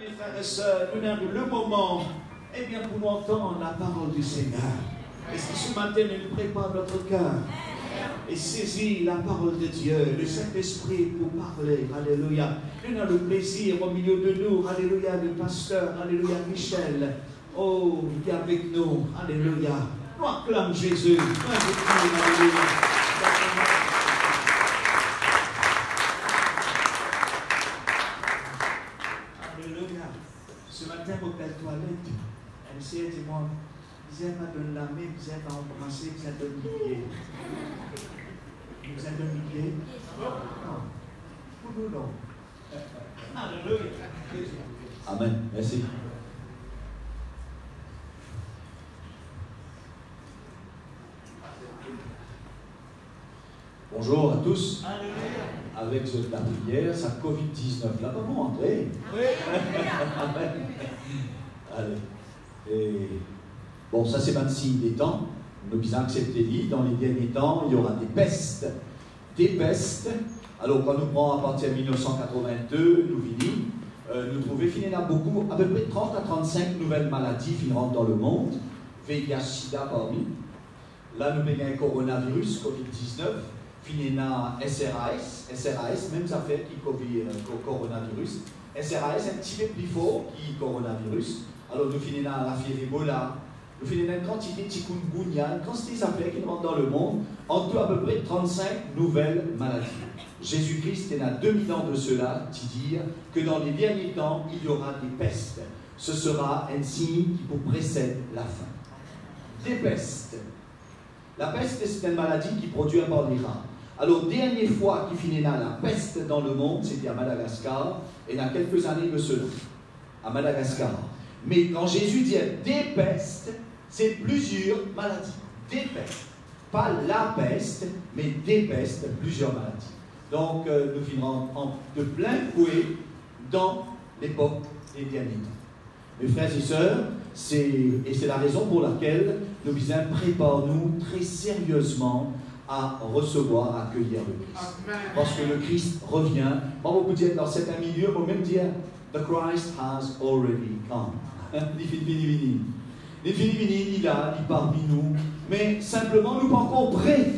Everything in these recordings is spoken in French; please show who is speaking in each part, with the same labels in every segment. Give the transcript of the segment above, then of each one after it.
Speaker 1: mes frères et sœurs, nous avons le moment, eh bien, pour entendre la parole du Seigneur. Est-ce que ce matin, nous prépare notre cœur et saisit la parole de Dieu, le Saint-Esprit pour parler. Alléluia. Nous avons le plaisir au milieu de nous, alléluia, le pasteur, alléluia, Michel, oh, qui est avec nous, alléluia. Nous acclamons Jésus. Alléluia. Alléluia. Ce matin, au belle toilette, elle s'est dit, moi, vous êtes pas de la main, vous êtes à embrasser, vous êtes de milliers. Vous êtes de milliers? Non. Pour nous, non. Alléluia.
Speaker 2: Amen. Merci. Bonjour à tous.
Speaker 1: Alléluia.
Speaker 2: Avec la prière, ça Covid-19. Là, comment entrer?
Speaker 1: Oui.
Speaker 2: Amen. Allez. Et bon, ça c'est 26 des temps. Nous avons accepté dit, dans les derniers temps, il y aura des pestes. Des pestes. Alors, quand nous prenons à partir de 1982, nous venons, nous trouvons qu'il y en a beaucoup, à peu près 30 à 35 nouvelles maladies qui rentrent dans le monde. VIH, SIDA parmi. Là, nous avons un coronavirus, Covid-19. Il y a SRAS, même affaire qui coronavirus. SRAS, un petit peu plus fort qui coronavirus. Alors, nous finissons la fièvre Ebola. Nous finissons une quantité de chikungunya, une quantité d'affaires qui rentrent dans le monde. En tout, à peu près 35 nouvelles maladies. Jésus-Christ est à 2000 ans de cela, qui dit que dans les derniers temps, il y aura des pestes. Ce sera un signe qui vous précède la fin. Des pestes. La peste, c'est une maladie qui produit par les rats. Alors, dernière fois qu'il finit là la peste dans le monde, c'était à Madagascar, et il y a quelques années de cela, à Madagascar. Mais quand Jésus dit des pestes, c'est plusieurs maladies. Des pestes. Pas la peste, mais des pestes, plusieurs maladies. Donc, nous finirons de plein fouet dans l'époque des derniers temps. Mes frères et sœurs, c'est la raison pour laquelle nous préparons-nous très sérieusement à recevoir, à accueillir le Christ.
Speaker 3: Amen.
Speaker 2: Parce que le Christ revient. On va vous dire, dans cet milieu, on va même dire, the Christ has already come. Il est là, il est parmi nous. Mais simplement, nous ne sommes pas encore prêts.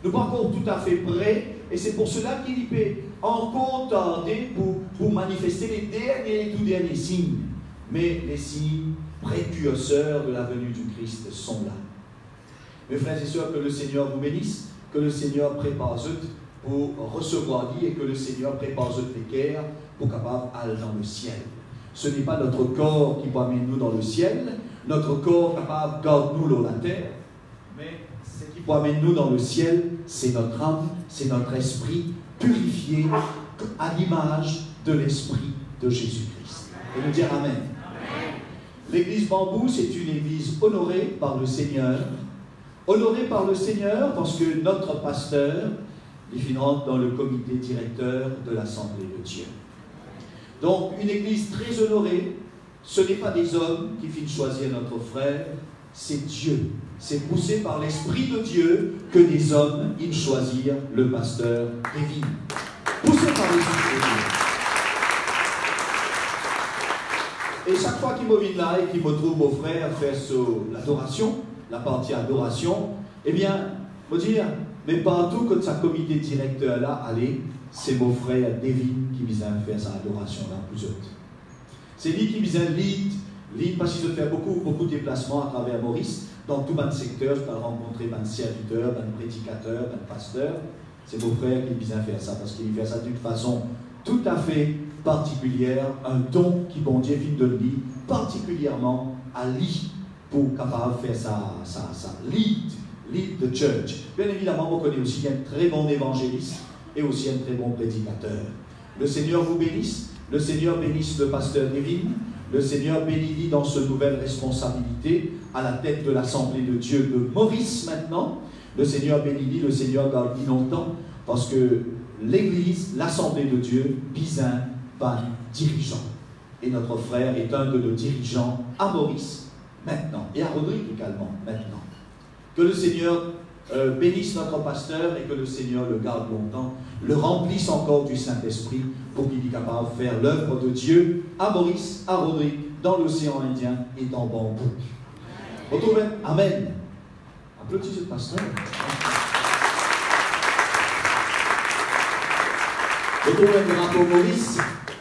Speaker 2: Nous ne sommes pas encore tout à fait prêts. Et c'est pour cela qu'il peut encore tarder pour manifester les tout derniers signes. Mais les signes précurseurs de la venue du Christ sont là. Mes frères et sœurs, que le Seigneur vous bénisse, que le Seigneur prépare pour recevoir lui et que le Seigneur prépare les cœurs pour capable aller dans le ciel. Ce n'est pas notre corps qui va amener nous dans le ciel, notre corps capable garde-nous dans la terre, mais ce qui va amener nous dans le ciel, c'est notre âme, c'est notre esprit purifié à l'image de l'esprit de Jésus-Christ. Et nous dire Amen. L'église Bambou, c'est une église honorée par le Seigneur. Honorée par le Seigneur parce que notre pasteur, il rentre dans le comité directeur de l'Assemblée de Dieu. Donc, une église très honorée, ce n'est pas des hommes qui viennent choisir notre frère, c'est Dieu. C'est poussé par l'Esprit de Dieu que des hommes, ils choisissent le pasteur Kevin. Poussé par l'Esprit de Dieu. Et chaque fois qu'il me vient là et qu'il me trouve mon frère faire l'adoration, la partie adoration, eh bien, je dire, mais partout que sa comité directeur là, allez, c'est mon frère David qui vient faire sa adoration là, plus autres. C'est lui qui vient lead parce qu'il fait beaucoup de déplacements à travers Maurice, dans tout le secteur, je peux rencontrer un serviteur, un prédicateur, un pasteur. C'est mon frère qui vient faire ça, parce qu'il fait ça d'une façon tout à fait particulière, un don qui bon Dieu vient de lui, particulièrement à lui, pour capable faire sa lead the church. Bien évidemment, on connaît aussi un très bon évangéliste et aussi un très bon prédicateur. Le Seigneur vous bénisse, le Seigneur bénisse le pasteur David, le Seigneur bénit dans cette nouvelle responsabilité à la tête de l'Assemblée de Dieu de Maurice maintenant. Le Seigneur bénit, le Seigneur garde longtemps, parce que l'Église, l'Assemblée de Dieu, bizin par dirigeant. Et notre frère est un de nos dirigeants à Maurice maintenant, et à Rodrigue également maintenant. Que le Seigneur bénisse notre pasteur et que le Seigneur le garde longtemps, le remplisse encore du Saint-Esprit pour qu'il soit capable de faire l'œuvre de Dieu à Maurice, à Rodrigue, dans l'océan Indien et dans Bambou. Retrouvez. Amen. Applaudissez le pasteur. Retrouvez le drapeau Maurice.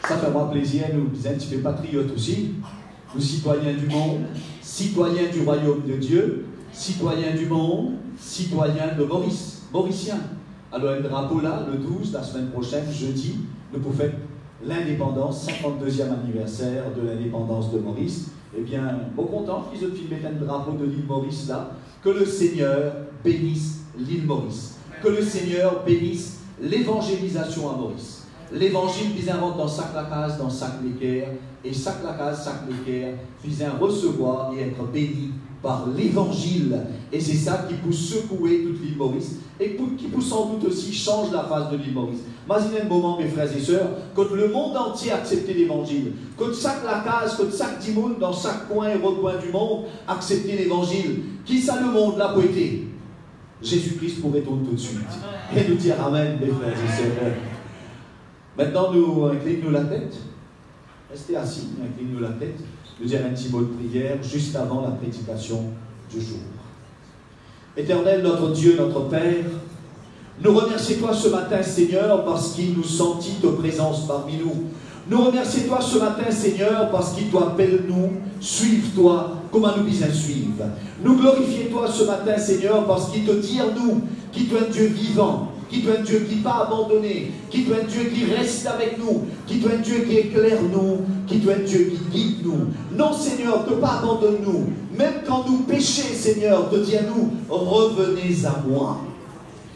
Speaker 2: Ça fait moi plaisir, nous un petit peu patriotes aussi. Nous citoyens du monde, citoyens du royaume de Dieu, citoyens du monde, citoyens de Maurice, Mauriciens. Alors un drapeau là, le 12, la semaine prochaine, jeudi, nous pouvons faire l'indépendance, 52e anniversaire de l'indépendance de Maurice. Eh bien, bon content qu'ils ont filmé un drapeau de l'île Maurice là. Que le Seigneur bénisse l'île Maurice. Que le Seigneur bénisse l'évangélisation à Maurice. L'évangile vise à rentrer dans sac la case, dans sac l'équerre, et sac la case, sac l'équerre, vise à recevoir et être béni par l'évangile. Et c'est ça qui peut secouer toute l'île Maurice, et qui peut sans doute aussi changer la face de l'île Maurice. Imaginez un moment, mes frères et sœurs, quand le monde entier acceptait l'évangile, quand sac la case, quand sac Timoun, dans chaque coin et recoin du monde, acceptait l'évangile. Qui ça le monde là pour été? Jésus-Christ pourrait retourner tout de suite. Et nous dire Amen, mes frères et sœurs. Maintenant, nous inclinons la tête. Restez assis, inclinons la tête. Nous dire un petit mot de prière juste avant la prédication du jour. Éternel, notre Dieu, notre Père, nous remercions toi ce matin, Seigneur, parce qu'il nous sentit de présence parmi nous. Nous remercions toi ce matin, Seigneur, parce qu'il t'appelle nous, suive-toi, comment nous bien suivre. Nous glorifions toi ce matin, Seigneur, parce qu'il te dit à nous, qu'il est un Dieu vivant, qui est un Dieu qui n'est pas abandonné, qui est un Dieu qui reste avec nous, qui est un Dieu qui éclaire nous, qui est un Dieu qui guide nous. Non, Seigneur, ne pas abandonne-nous. Même quand nous péchons, Seigneur, te dis à nous, revenez à moi.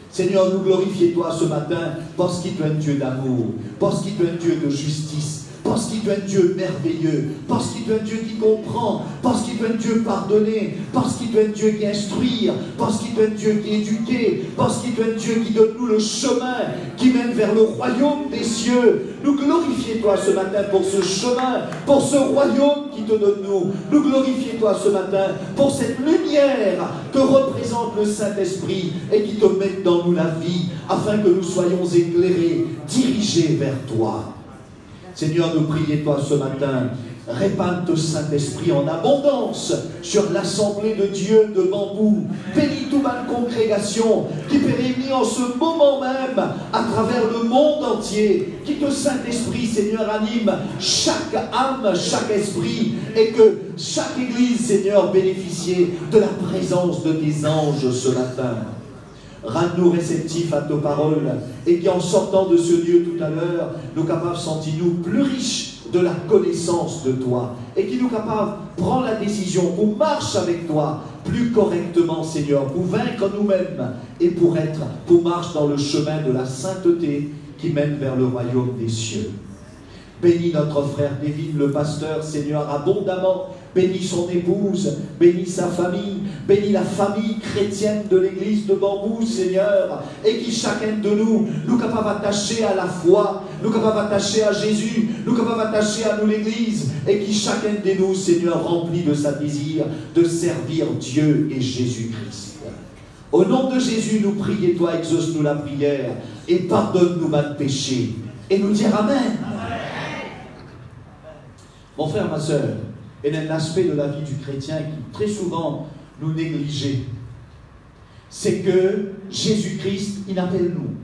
Speaker 2: Seigneur, nous glorifions toi ce matin parce qu'il est un Dieu d'amour, parce qu'il est un Dieu de justice, parce qu'il est un Dieu merveilleux, parce qu'il est un Dieu qui comprend, parce qu'il est un Dieu pardonné, parce qu'il est un Dieu qui instruit, parce qu'il est un Dieu qui éduqué, parce qu'il est un Dieu qui donne nous le chemin qui mène vers le royaume des cieux. Nous glorifions toi ce matin pour ce chemin, pour ce royaume qui te donne nous. Nous glorifions toi ce matin pour cette lumière que représente le Saint-Esprit et qui te met dans nous la vie, afin que nous soyons éclairés, dirigés vers toi. Seigneur, nous prions toi ce matin, répande ton Saint-Esprit en abondance sur l'assemblée de Dieu de Bambou. Bénis toute ma congrégation qui peut réunir en ce moment même à travers le monde entier. Que ton Saint-Esprit, Seigneur, anime chaque âme, chaque esprit, et que chaque église, Seigneur, bénéficie de la présence de tes anges ce matin. Rends-nous réceptifs à tes paroles et qu'en sortant de ce lieu tout à l'heure, nous capables de sentir nous plus riches de la connaissance de toi et qui nous capables de prendre la décision pour marcher avec toi plus correctement, Seigneur, pour vaincre nous-mêmes et pour marcher dans le chemin de la sainteté qui mène vers le royaume des cieux. Bénis notre frère David, le pasteur, Seigneur, abondamment. Bénis son épouse, bénis sa famille, bénis la famille chrétienne de l'église de Bambou, Seigneur, et qui chacun de nous capables d'attacher à la foi, nous capables d'attacher à Jésus, nous capables d'attacher à nous l'église, et qui chacun de nous, Seigneur, rempli de sa désir de servir Dieu et Jésus-Christ. Au nom de Jésus, nous prions, toi, exauce-nous la prière, et pardonne-nous nos péchés, et nous dire Amen. Mon frère, ma soeur, il y a un aspect de la vie du chrétien qui très souvent nous négligeait. C'est que Jésus-Christ, il appelle nous.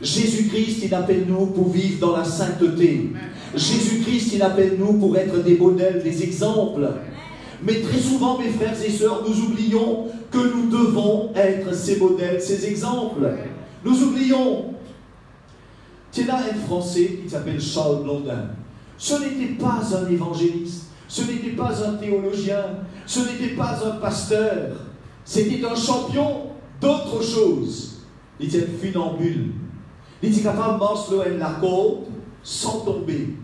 Speaker 2: Jésus-Christ, il appelle nous pour vivre dans la sainteté. Jésus-Christ, il appelle nous pour être des modèles, des exemples. Mais très souvent, mes frères et sœurs, nous oublions que nous devons être ces modèles, ces exemples. Nous oublions. Il y a un Français qui s'appelle Charles Blondin. Ce n'était pas un évangéliste. Ce n'était pas un théologien, ce n'était pas un pasteur, c'était un champion d'autre chose. Il était funambule. Il était capable de marcher la côte sans tomber.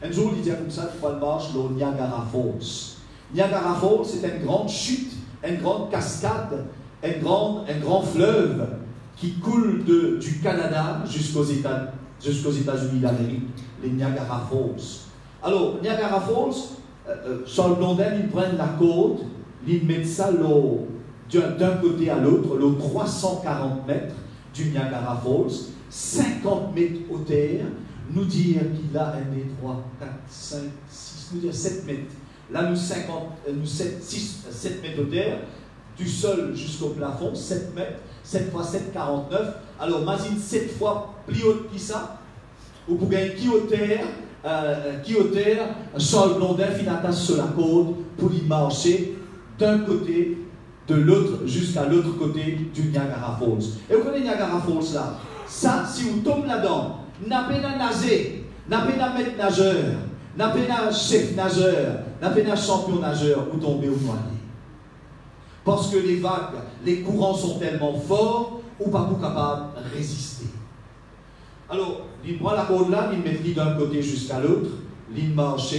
Speaker 2: Un jour, il était comme ça, il marche le Niagara Falls. Niagara Falls, c'est une grande chute, une grande cascade, un grand fleuve qui coule du Canada jusqu'aux États-Unis d'Amérique, les Niagara Falls. Alors, Niagara Falls, Charles Blondin, il prend la côte, il met ça d'un côté à l'autre, l'eau 340 mètres du Niagara Falls, 50 mètres au terre, nous dire qu'il a 1, 2, 3, 4, 5, 6, nous dire 7 mètres. Là, nous 7 mètres au terre, du sol jusqu'au plafond, 7 mètres, 7 fois 7, 49. Alors, imagine 7 fois plus haut que ça, ou pour gagner qui au terre, Charles Blondin finit sur la côte pour y marcher d'un côté de l'autre jusqu'à l'autre côté du Niagara Falls. Et vous connaissez Niagara Falls là? Ça, si vous tombez là-dedans, n'a pas à nager, n'a pas à maître nageur, n'a pas à chef nageur, n'a pas à champion nageur, vous tombez au noyer. Parce que les vagues, les courants sont tellement forts, ou pas vous capable de résister. Alors, il prend la côte là, il met d'un côté jusqu'à l'autre, il marche,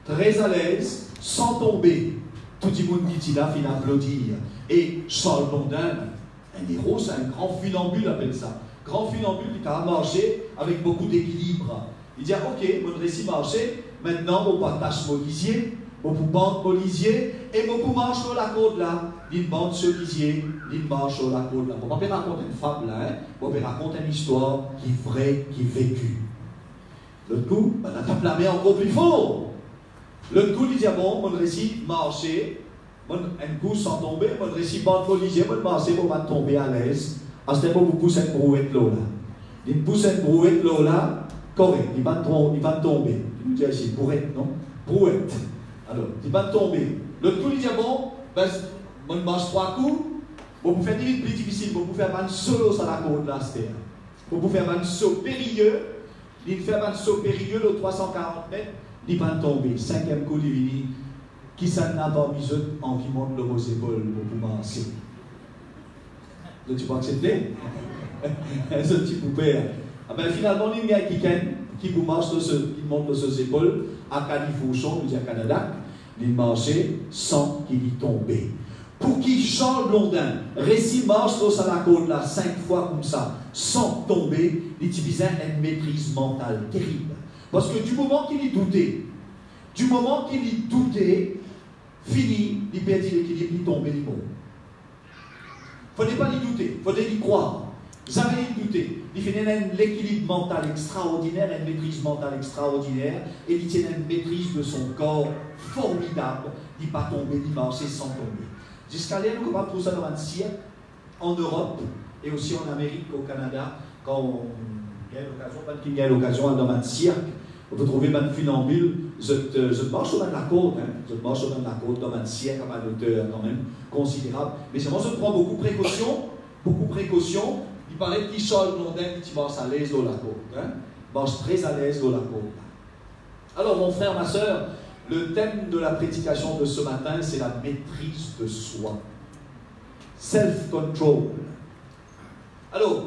Speaker 2: très à l'aise, sans tomber. Tout le monde dit là, il applaudir. Et Charles Blondin, un héros, c'est un grand funambule, appelle ça. Grand funambule qui a marché avec beaucoup d'équilibre. Il dit, ok, mon récit marché, maintenant, on partage mon lisier, on peut bande mon lisier, et on peut marcher sur la côte là. Il bande ce lisier, il marche sur la côte là. On ne peut pas raconter une fable là, hein? On peut raconter une histoire qui est vraie, qui est vécue. L'autre coup, on tape la main encore plus fort. L'autre coup, il dit, bon, mon récit marché, un coup sans tomber, mon récit bande mon lisier, mon marché, on va tomber à l'aise. À ce moment, vous poussez une brouette l'eau là. Il pousse une brouette l'eau là, correct, il va tomber. Il nous dit ici, brouette, non? Brouette. Alors, il va tomber. L'autre coup, il dit, bon, ben, on marche 3 coups, vous faire des plus difficiles, vous faire un solo sur la côte là, c'est-à-dire. Vous faire un saut périlleux, il fait un saut périlleux, le 340 mètres, il va tomber. 5e coup, il vient, qui s'en a pas mis en qui monte le vos épaules pour marcher. Tu peux accepter? Ce petit poupée. Ah ben, finalement, il y a qui vous marche qui monte de ses épaules à Califourchon, nous dit à Canada, il marchait sans qu'il y tombe. Pour qui Charles Blondin, récit marche sur la côte là 5 fois comme ça, sans tomber, il utilisait une maîtrise mentale terrible. Parce que du moment qu'il y doutait, fini, il perdit l'équilibre, il tombait, il mort. Il ne fallait pas y douter, il fallait y croire. Jamais y douter. Il fait l'équilibre mental extraordinaire, une maîtrise mentale extraordinaire, et il tient une maîtrise de son corps formidable. Il ne pas tomber, il marcher sans tomber. Jusqu'à là, nous avons trouvé ça dans un siècle, en Europe, et aussi en Amérique, au Canada, quand il y a l'occasion, dans un siècle, on peut trouver un funambule, je marche sur la côte, je marche sur la côte, dans un siècle, à une hauteur quand même considérable. Mais c'est moi, je prends beaucoup de précautions. Il paraît qu'il Charles Blondin qui marche à l'aise dans la côte, marche très à l'aise dans la côte. Alors, mon frère, ma soeur, le thème de la prédication de ce matin, c'est la maîtrise de soi. Self-control. Alors,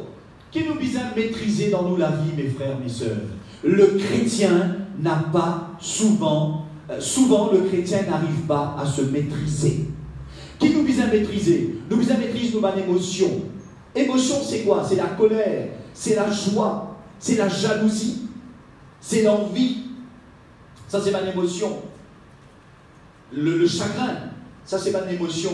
Speaker 2: qui nous vise à maîtriser dans nous la vie, mes frères, mes sœurs? Le chrétien n'a pas souvent le chrétien n'arrive pas à se maîtriser. Qui nous vise à maîtriser? Nous vise à maîtriser nos émotions. Émotion, c'est quoi? C'est la colère, c'est la joie, c'est la jalousie, c'est l'envie. Ça, c'est ma émotion. Le chagrin, ça, c'est ma émotion.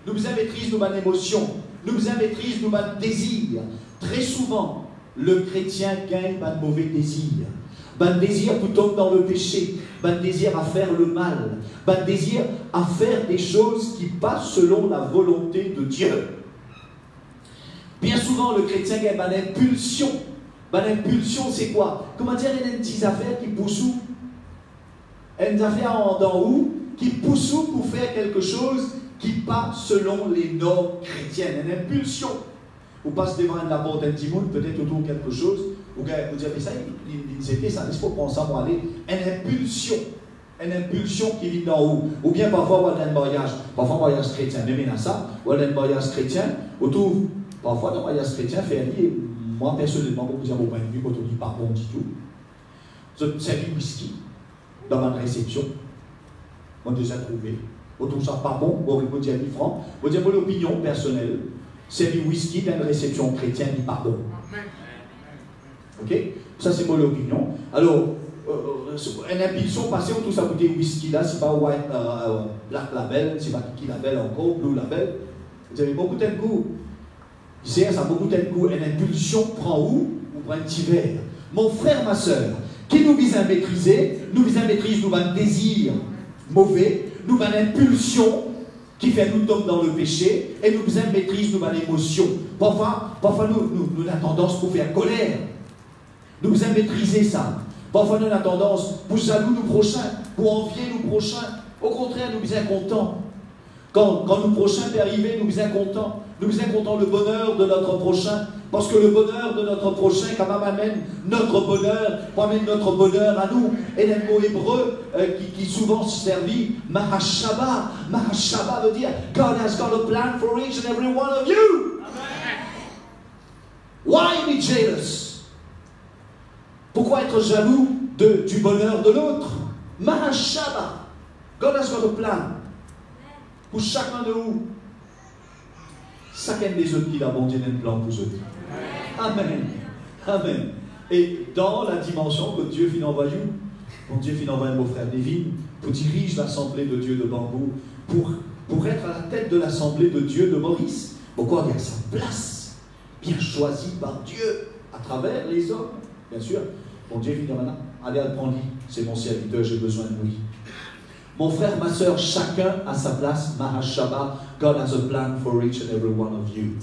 Speaker 2: Nous vise à maîtriser nos émotions. Nous vise à maîtriser nos désirs. Très souvent, le chrétien gagne un mauvais désir. Un désir pour tomber dans le péché, un désir à faire le mal, un désir à faire des choses qui passent selon la volonté de Dieu. Bien souvent, le chrétien gagne une impulsion. Une impulsion, c'est quoi? Comment dire, il y a une petite affaire qui pousse où? Une affaire en haut qui pousse où pour faire quelque chose qui passe selon les normes chrétiennes. Une impulsion. Vous passez devant la porte d'un petit monde, peut-être autour de quelque chose, vous dites, mais ça, il ça laisse pas penser pour aller. Une impulsion qui vient d'en haut. Ou bien parfois, on a un mariage chrétien, même il y a ça, on a un mariage chrétien, autour, parfois, dans le mariage chrétien, moi personnellement, pour vous dire mon point de vue, quand on dit pas bon du tout, je sers du whisky dans ma réception, on déjà trouvé. On trouve ça pas bon, on vous dire 10 francs, on dire mon opinion personnelle. C'est du whisky dans une réception chrétienne, il n'est pas bon. Ok? Ça, c'est mon opinion. Alors, une impulsion passée, on tout ça goûter whisky là, c'est pas white, black label, c'est pas qui label encore, blue label, Vous avez beaucoup de goût. Ici, ça a beaucoup de goût. Une impulsion prend où? Ou prend un petit verre. Mon frère, ma soeur, qui nous vise à maîtriser, nous avons un désir mauvais, nous avons une impulsion qui fait nous tomber dans le péché, et nous avons une maîtrise, nous avons une émotion. Parfois nous avons tendance pour faire colère. Nous avons maîtriser ça. Parfois nous avons tendance pour jaloux nous prochains, pour envier nous prochains. Au contraire, nous sommes contents. Quand nous prochains est arrivé, nous sommes contents. Nous sommes contents le bonheur de notre prochain. Parce que le bonheur de notre prochain, quand même, amène notre bonheur à nous. Et le mot hébreu qui souvent servi, Mahashaba. Mahashaba veut dire God has got a plan for each and every one of you. Why be jealous? Pourquoi être jaloux du bonheur de l'autre? Mahashaba. God has got a plan. Pour chacun de vous. Chacun des autres qui a bon Dieu un plan pour eux. Amen. Amen. Et dans la dimension que Dieu finit envoyer, mon Dieu finit envoyer mon frère David pour diriger l'assemblée de Dieu de Bambou, pour être à la tête de l'assemblée de Dieu de Maurice. Pourquoi il y a sa place, bien choisie par Dieu à travers les hommes, bien sûr. Mon Dieu finit maintenant. Allez, apprends-lui, c'est mon serviteur, j'ai besoin de lui. Mon frère, ma soeur, chacun à sa place. Mahashaba, God has a plan for each and every one of you.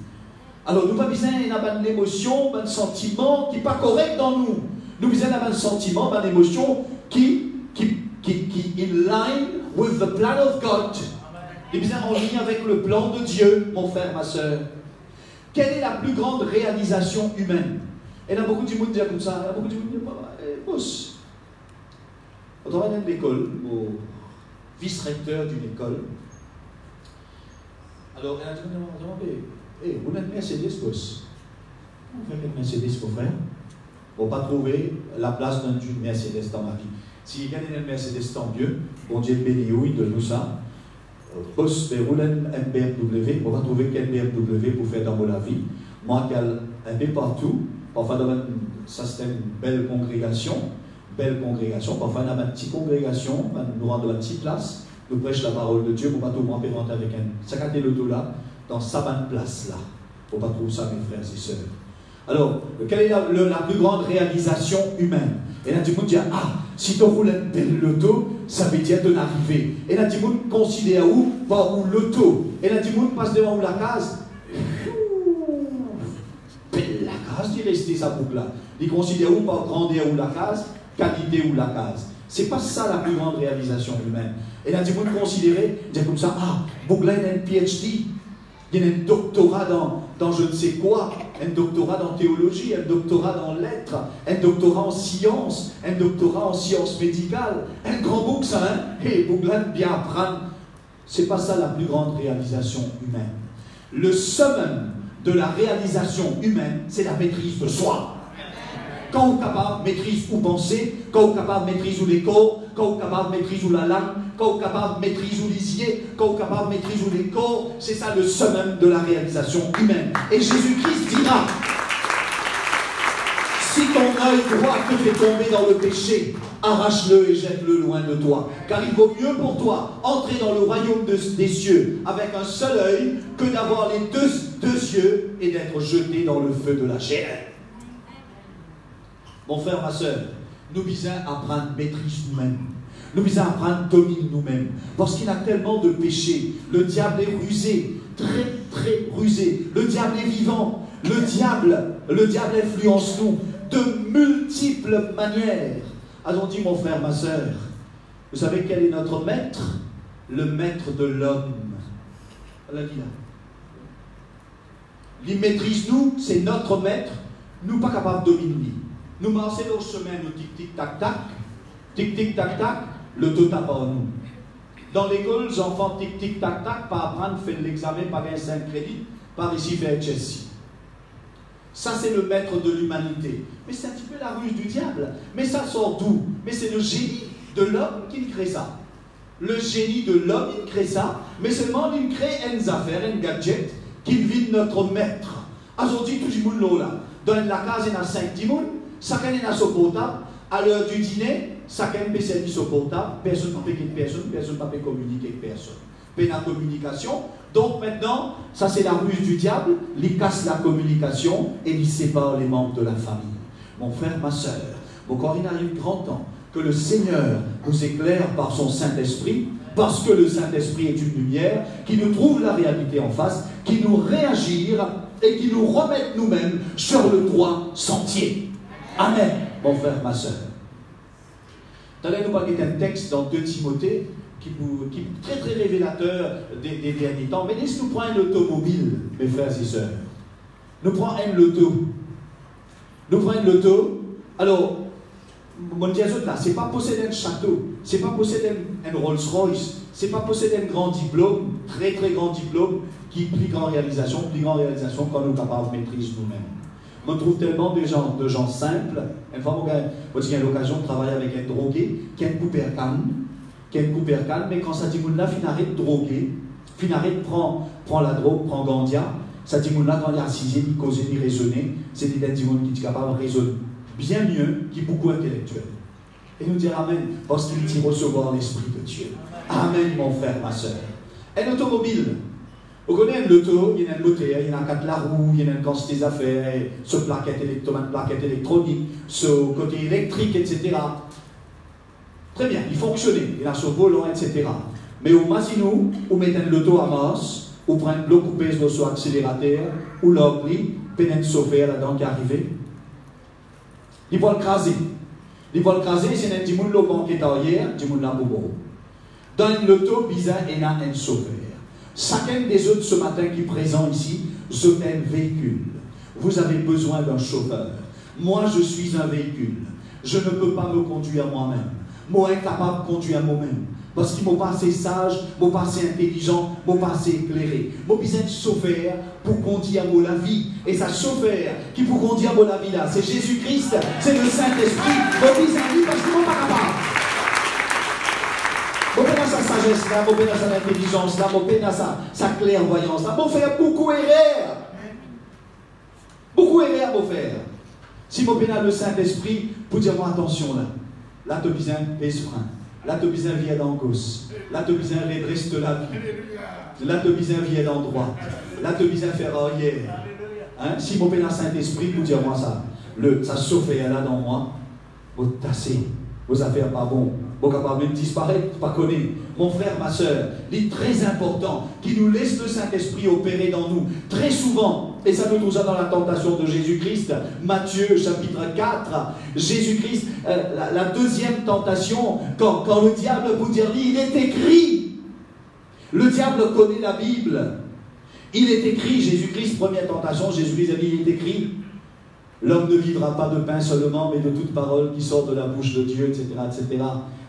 Speaker 2: Alors, nous n'avons pas besoin d'avoir une émotion, un sentiment qui n'est pas correct dans nous. Nous avons besoin d'avoir un sentiment, une émotion qui in line with the plan of God. Nous avons besoin en ligne avec le plan de Dieu, mon frère, ma soeur. Quelle est la plus grande réalisation humaine? Et il y a beaucoup de gens qui disent comme ça. Il y a beaucoup de gens qui disent, boss. Quand on va dans l'école, au vice-recteur d'une école, alors il a dit, vous êtes Mercedes, boss. Vous faites une Mercedes, mon frère. On ne va pas trouver la place d'une Mercedes dans ma vie. Si gagne une Mercedes, tant mieux. Bon Dieu béni, il donne nous ça. Boss, mais roule un BMW. On va trouver quel BMW pour faire dans la vie. Moi, un peu partout. Parfois, ça c'est une belle congrégation. Parfois, on a une petite congrégation. Nous rendons une petite place. Nous prêchons la parole de Dieu. Pour pas tout le monde rentrer avec un. Ça le dos là, dans sa bonne place là. Pour pas trouver ça, mes frères et sœurs. Alors, quelle est la plus grande réalisation humaine? Et là, du monde dit, si tu roules une belle loto, ça veut dire de l'arrivée. Et là, du monde considère où? Par où l'auto. Et là, du monde passe devant où la case. Belle la case, il reste sa boucle là. Il considère où par grandeur ou la case, qualité ou la case. C'est pas ça la plus grande réalisation humaine. Et là, du monde considérer, dire comme ça, boucle là, il a un PhD. Il y a un doctorat dans je ne sais quoi, un doctorat dans théologie, un doctorat dans lettres, un doctorat en sciences, un doctorat en sciences médicales, un grand bouc ça, hein? Et Bouglan bien apprendre. C'est pas ça la plus grande réalisation humaine. Le summum de la réalisation humaine, c'est la maîtrise de soi. Quand on est capable de maîtriser ou penser, quand on est capable de maîtriser ou les corps, quand on est capable de maîtriser ou la langue, quand on est capable de maîtriser ou l'isier, quand on est capable de maîtriser ou les corps, c'est ça le summum de la réalisation humaine. Et Jésus-Christ dira, si ton œil droit te fait tomber dans le péché, arrache-le et jette-le loin de toi. Car il vaut mieux pour toi entrer dans le royaume des cieux avec un seul œil que d'avoir les deux yeux et d'être jeté dans le feu de la chair. Mon frère, ma soeur, nous visons à prendre maîtrise nous-mêmes. Nous visons à prendre domine nous-mêmes. Parce qu'il y a tellement de péchés. Le diable est rusé, très très rusé. Le diable est vivant. Le diable influence nous de multiples manières. Allons dit, mon frère, ma soeur, vous savez quel est notre maître? Le maître de l'homme. On l'a dit là. Il maîtrise nous, c'est notre maître. Nous pas capables de dominer. Nous marchons dans le chemin, nous tic-tic-tac-tac, tic-tic-tac-tac, le tout tape en nous. Dans l'école, les enfants tic-tic-tac-tac, pas apprendre, faire l'examen, pas gagner 5 crédits, par ici, faire Chelsea. Ça, c'est le maître de l'humanité. Mais c'est un petit peu la ruse du diable. Mais ça sort d'où? Mais c'est le génie de l'homme qui crée ça. Le génie de l'homme, il crée ça, mais seulement il crée une affaire, un gadget, qui vit notre maître. Aujourd'hui, tout le monde là. Dans la case, il y a 5 timons. Chacun est son portable. À l'heure du dîner, chacun peut servir son portable. Personne ne peut quitter personne, personne ne peut communiquer avec personne. peine la communication. Donc maintenant, ça c'est la ruse du diable, il casse la communication et il sépare les membres de la famille. Mon frère, ma soeur, encore il arrive grand temps que le Seigneur nous éclaire par son Saint-Esprit, parce que le Saint-Esprit est une lumière qui nous trouve la réalité en face, qui nous réagit et qui nous remet nous-mêmes sur le droit sentier. Amen, mon frère, ma soeur. Tout à l'heure, nous parlons d'un texte dans 2 Timothée qui est très très révélateur des derniers temps. Mais laissez-nous prendre un automobile, mes frères et sœurs. Nous prenons un loto. Nous prenons un loto. Alors, mon Dieu, là, c'est pas posséder un château, c'est pas posséder un Rolls-Royce, c'est pas posséder un grand diplôme, très très grand diplôme, qui plus grande réalisation quand nous sommes capables de maîtriser nous-mêmes. On trouve tellement de gens simples. Une fois, j'ai eu l'occasion de travailler avec un drogué qui a une coupe calme, mais quand ça dit là, il arrête de droguer, il arrête de prendre la drogue, prend Gandia, ça dit là, quand il est assisé, il cause, il raisonner, c'est des gens qui sont capables de raisonner bien mieux, qui est beaucoup intellectuel. Et nous dire Amen, parce qu'il dit recevoir l'Esprit de Dieu. Amen, mon frère, ma soeur. Un automobile. Vous connaissez un loto, il y a un moteur, il y a un 4 la roue, il y a une quantité d'affaires, ce plaquette électronique, ce côté électrique, etc. Très bien, il fonctionnait, il a ce volant, etc. Mais au Masinou, vous mettez un loto à masse, vous prenez le coupé de son accélérateur, ou l'obli, pénètre sauver là-dedans qui est arrivé. Il va le craser. C'est un petit monde qui est arrière, un petit monde là bobo. Dans le loto, bizarre, il y a un sauveur. Chacun des autres ce matin qui est présent ici, c'est un véhicule. Vous avez besoin d'un chauffeur. Moi, je suis un véhicule. Je ne peux pas me conduire moi-même. Moi, incapable de conduire moi-même. Parce qu'ils m'ont pas assez sage, m'ont pas assez intelligent, m'ont pas assez éclairé. M'ont besoin de chauffeur pour conduire la vie. Et ça chauffeur qui pour conduire la vie là, c'est Jésus-Christ, c'est le Saint-Esprit. M'ont besoin de lui parce qu'ils m'ont pas capable. M'ont besoin de sa sagesse là, m'ont besoin de sa intelligence là, m'ont besoin de sa clairvoyance là. M'ont fait beaucoup erreur. Beaucoup erreur, m'ont fait. Si m'ont besoin le Saint-Esprit, pour dire moi attention là. Là, tu as besoin de frein. Là, tu as besoin de vie en gauche. Là, tu as besoin de redresser de la vie. Là, tu as besoin de vie en droite. Là, tu as besoin de faire arrière. Hein? Si mon père Saint-Esprit, vous dire moi ça, ça chauffe là dans moi, vous tassez, vos affaires pas bon, vous capable de disparaître, pas connaître. Mon frère, ma soeur, il est très important qu'il nous laisse le Saint-Esprit opérer dans nous. Très souvent, et ça nous trouve ça dans la tentation de Jésus-Christ, Matthieu chapitre 4, Jésus-Christ, la deuxième tentation, quand le diable vous dit, il est écrit, le diable connaît la Bible, il est écrit, Jésus-Christ, première tentation, Jésus-Christ a dit, il est écrit, l'homme ne vivra pas de pain seulement, mais de toute parole qui sort de la bouche de Dieu, etc., etc.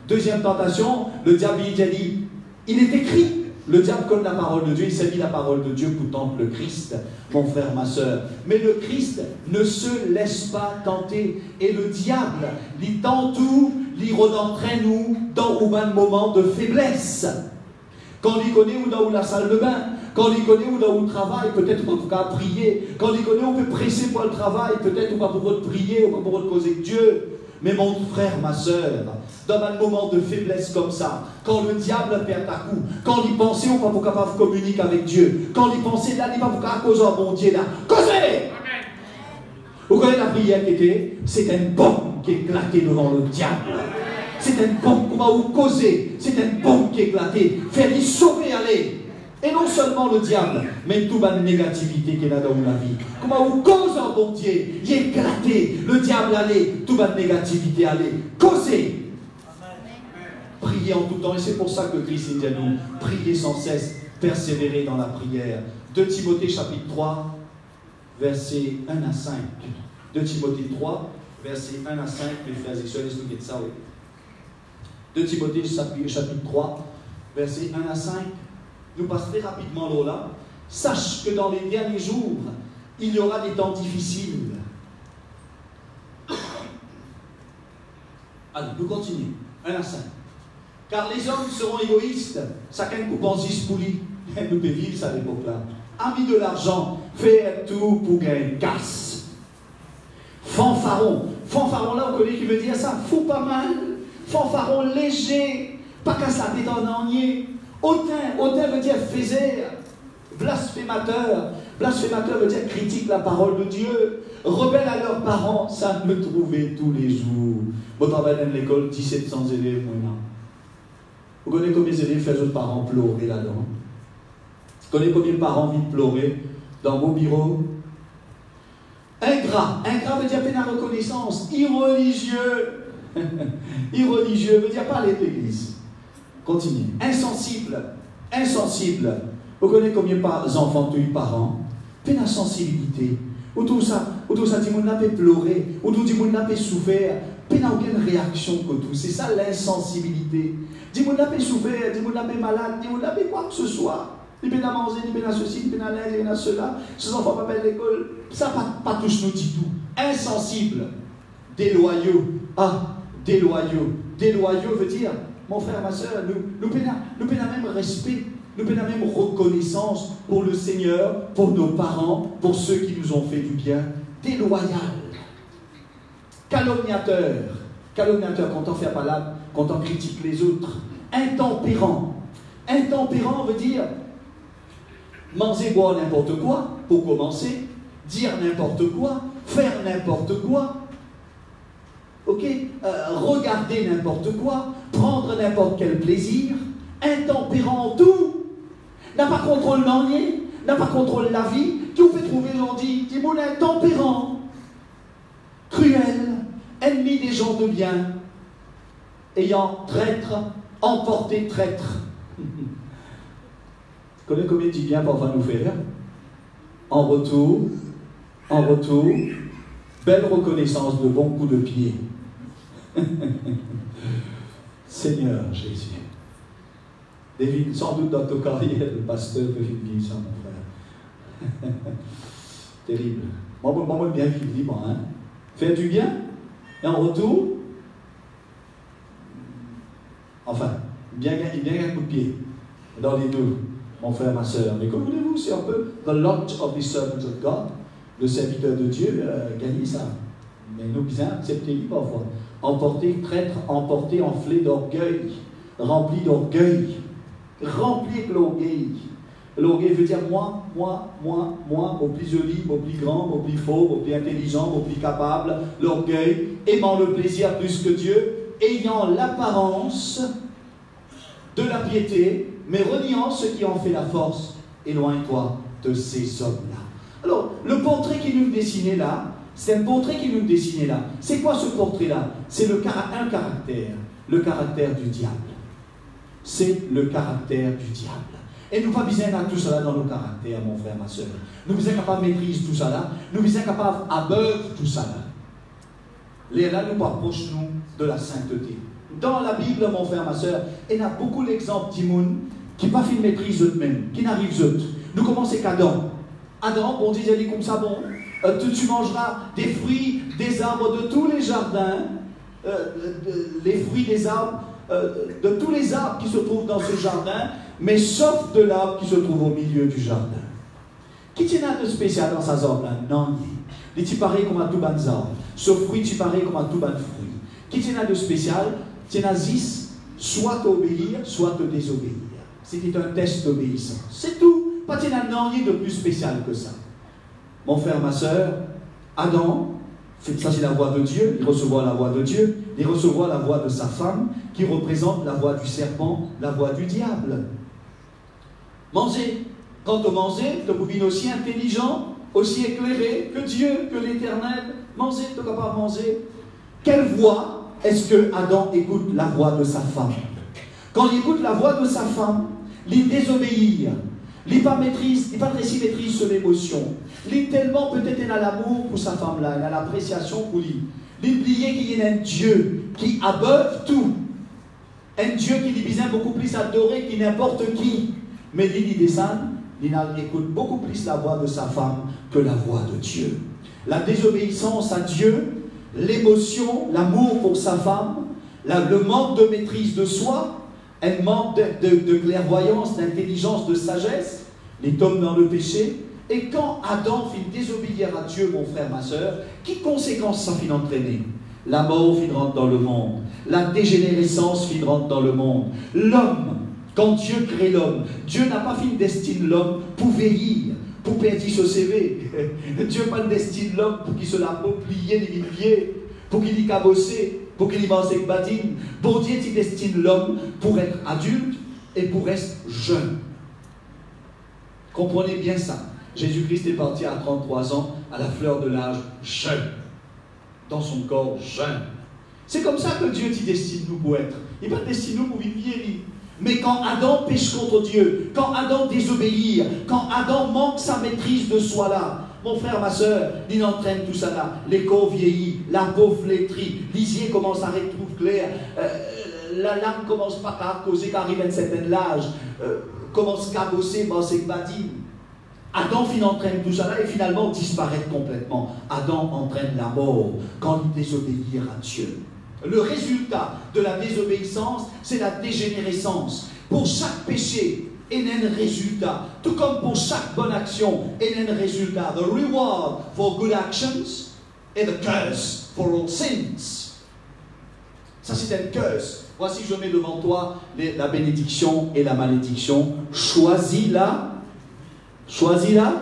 Speaker 2: Deuxième tentation, le diable il a dit, il est écrit. Le diable connaît la parole de Dieu, il s'est mis la parole de Dieu pour tenter le Christ, mon frère, ma soeur. Mais le Christ ne se laisse pas tenter. Et le diable, il tente tout, il entraîne nous dans un moment de faiblesse. Quand il connaît où dans la salle de bain, quand il connaît où dans le travail, peut-être on peut prier. Quand il connaît, on peut presser pour le travail, peut-être on va pouvoir prier, on va pouvoir causer avec Dieu. Mais mon frère, ma soeur, dans un moment de faiblesse comme ça, quand le diable perd à coup, quand il pensait, on va pas capable de communiquer avec Dieu, quand il pensait, là, il va pas causer à bon Dieu, là, causez! Vous connaissez la prière qui était, c'est une bombe qui éclatait devant le diable. C'est une bombe qu'on va vous causer, c'est une bombe qui éclatait, faire y sauver, aller. Et non seulement le diable, mais toute la négativité qu'il a dans la vie. Comment vous cause un bon Dieu, il est éclaté, le diable allait, toute la négativité allait, causer. Priez en tout temps, et c'est pour ça que Christ dit à nous, priez sans cesse, persévérer dans la prière. 2 Timothée chapitre 3, versets 1 à 5. 2 Timothée 3, versets 1 à 5, mes frères et sœurs, laissez-nous dire ça, oui. 2 Timothée chapitre 3, versets 1 à 5. Nous passons très rapidement là. Sache que dans les derniers jours, il y aura des temps difficiles. Allez, nous continuons. 1 à 5. Car les hommes seront égoïstes. Chacun coupe en 6 poulies. Nous peut vivre ça à l'époque-là. Amis de l'argent, fait tout pour gagner casse. Fanfaron. Fanfaron là, vous connaissez qui veut dire ça? Fou pas mal. Fanfaron léger. Pas qu'à sa tête en enier. Hautain veut dire faisaire. Blasphémateur. Blasphémateur veut dire critique la parole de Dieu. Rebelle à leurs parents, ça me trouvait tous les jours. Moi, je travaille dans l'école, 1700 élèves, moi. Vous connaissez combien d'élèves font leurs parents pleurer là-dedans? Vous connaissez combien de parents viennent pleurer dans vos bureaux? Ingrat. Ingrat veut dire peine à reconnaissance. Irreligieux. Irreligieux veut dire parler de l'église. Continue. Insensible. Insensible. Vous connaissez combien d'enfants tuent par an? Peine à sensibilité. Ou tout ça, dit mon n'a pas pleuré, ou tout dit mon n'a pas souffert. Peine à aucune réaction que tout. C'est ça l'insensibilité. Dit mon n'a pas souffert, dit mon n'a pas malade, dit mon n'a pas quoi que ce soit. Il peut à manger, il peut à ceci, il peut à l'aide, il peut à cela. Ces enfants ne vont pas à l'école. Ça, pas tous nous dit tout. Insensible. Déloyaux. Ah, déloyaux. Déloyaux veut dire, mon frère, ma soeur, nous peinons même respect, nous peinons même reconnaissance pour le Seigneur, pour nos parents, pour ceux qui nous ont fait du bien. Déloyal. Calomniateur. Calomniateur, quand on fait palabre, quand on critique les autres. Intempérant. Intempérant veut dire manger, boire n'importe quoi, pour commencer, dire n'importe quoi, faire n'importe quoi, ok, regarder n'importe quoi, prendre n'importe quel plaisir, intempérant en tout, n'a pas contrôle l'ennui, n'a pas contrôle la vie, qui vous fait trouver, on dit mon intempérant, cruel, ennemi des gens de bien, ayant traître, emporté traître. Vous connaissez combien de bien parfois nous faire? En retour, belle reconnaissance de bons coups de pied. Seigneur Jésus. David, sans doute dans ta carrière, le pasteur peut vivre ça, mon frère. Terrible. Moi, bien vivre libre, hein. Faire du bien, et en retour, enfin, bien un coup de pied, dans les deux. Mon frère, ma soeur, mais comme voulez-vous, c'est un peu the lot of the servant of God, le serviteur de Dieu, gagner ça. Mais nous, bien accepter parfois. Emporté, traître, emporté, enflé d'orgueil, rempli d'orgueil, rempli de l'orgueil. L'orgueil veut dire moi, au plus joli, au plus grand, au plus fort, au plus intelligent, au plus capable. L'orgueil, aimant le plaisir plus que Dieu, ayant l'apparence de la piété, mais reniant ce qui en fait la force. Éloigne-toi de ces hommes-là. Alors, le portrait qui nous dessinait là, c'est un portrait qui nous dessinait là. C'est quoi ce portrait-là? C'est un caractère, le caractère du diable. C'est le caractère du diable. Et nous pas besoin de tout cela dans nos caractères, mon frère, ma soeur. Nous sommes capables de maîtriser tout cela. Nous sommes capables d'abeuver tout cela. Là, nous approchons de la sainteté. Dans la Bible, mon frère, ma soeur, il y a beaucoup d'exemples d'Imoun qui n'ont pas fait une maîtrise eux-mêmes, qui n'arrivent eux. Nous commençons avec Adam. Adam, on disait comme ça, bon, tu mangeras des fruits, des arbres de tous les jardins, les fruits des arbres, de tous les arbres qui se trouvent dans ce jardin, mais sauf de l'arbre qui se trouve au milieu du jardin. Qui tient un de spécial dans sa zone là? Non, il est pareil comme un tout ban arbre. Ce fruit, tu pareil comme un tout ban fruit. Qui tient un de spécial? Tient un 10, soit obéir, soit te désobéir. C'était un test d'obéissance. C'est tout. Pas tient un rien de plus spécial que ça. Mon frère, ma soeur, Adam, ça c'est la voix de Dieu, il recevra la voix de Dieu, il recevra la voix de sa femme, qui représente la voix du serpent, la voix du diable. Manger. Quand on mangeait, tu pouvais aussi intelligent, aussi éclairé que Dieu, que l'Éternel. Manger, tu es capable de manger. Quelle voix est-ce que Adam écoute la voix de sa femme? Quand il écoute la voix de sa femme, il désobéir. Il n'a pas réussi maîtrise sur l'émotion. Il tellement peut-être il a l'amour pour sa femme-là, il a l'appréciation pour lui. Il oubliait qu'il y a un Dieu qui abeuve tout. Un Dieu qui lui besoin beaucoup plus adoré que n'importe qui. Mais il descend, il écoute beaucoup plus la voix de sa femme que la voix de Dieu. La désobéissance à Dieu, l'émotion, l'amour pour sa femme, le manque de maîtrise de soi, un manque de clairvoyance, d'intelligence, de sagesse, les tombent dans le péché. Et quand Adam fit désobéir à Dieu, mon frère, ma soeur, quelles conséquences ça fit entraîner? La mort fit rentrer dans le monde, la dégénérescence fit rentrer dans le monde. L'homme, Quand Dieu crée l'homme, Dieu n'a pas fait une destinée l'homme pour veiller, pour perdre ce CV. Dieu n'a pas une destinée l'homme pour qu'il se l'approprie des milliers, pour qu'il y cabosse, pour qu'il y pense avec badine. Bon Dieu, il destine l'homme pour être adulte et pour être jeune. Comprenez bien ça. Jésus-Christ est parti à 33 ans, à la fleur de l'âge, jeune. Dans son corps, jeune. C'est comme ça que Dieu t'y destine nous pour être. Il va destiner nous pour vivre vieilli. Mais quand Adam pêche contre Dieu, quand Adam désobéit, quand Adam manque sa maîtrise de soi là, mon frère, ma soeur, il entraîne tout ça là. Les corps vieillit, la peau flétrit, l'isier commence à retrouver clair, la lame commence pas à causer quand arrive à un certain âge, commence à bosser dans ses badines. Adam entraîne tout ça là et finalement disparaît complètement. Adam entraîne la mort quand il désobéit à Dieu. Le résultat de la désobéissance, c'est la dégénérescence. Pour chaque péché, il y a un résultat. Tout comme pour chaque bonne action, il y a un résultat. The reward for good actions et the curse for all sins. Ça, c'est un curse. Voici, je mets devant toi la bénédiction et la malédiction. Choisis-la. Choisis-la.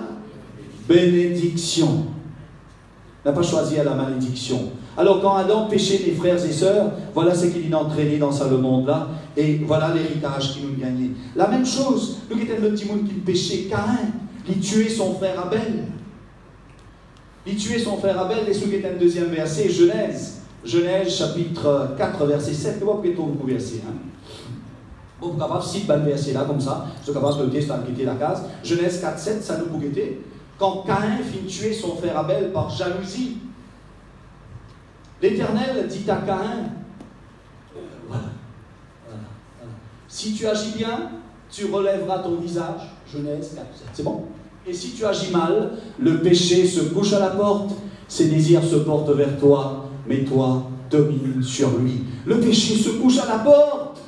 Speaker 2: Bénédiction. N'a pas choisi à la malédiction. Alors quand Adam péchait, mes frères et sœurs, voilà ce qu'il a entraîné dans ce monde-là, et voilà l'héritage qu'il nous gagnait. La même chose, nous qui étions le petit monde qui péchait, Caïn, il tuait son frère Abel. Il tuait son frère Abel, et ce qui est le deuxième verset, Genèse chapitre 4, verset 7, vous pouvez trouver le verset. Bon, vous êtes capable de citer le verset là, comme ça, je suis capable de le tester, de quitter la case. Genèse 4, 7, ça nous peut guetter. Quand Caïn fit tuer son frère Abel par jalousie, l'Éternel dit à Caïn, voilà. Si tu agis bien, tu relèveras ton visage. Genèse 4, 7, c'est bon. Et si tu agis mal, le péché se couche à la porte, ses désirs se portent vers toi, mais toi, domine sur lui. Le péché se couche à la porte.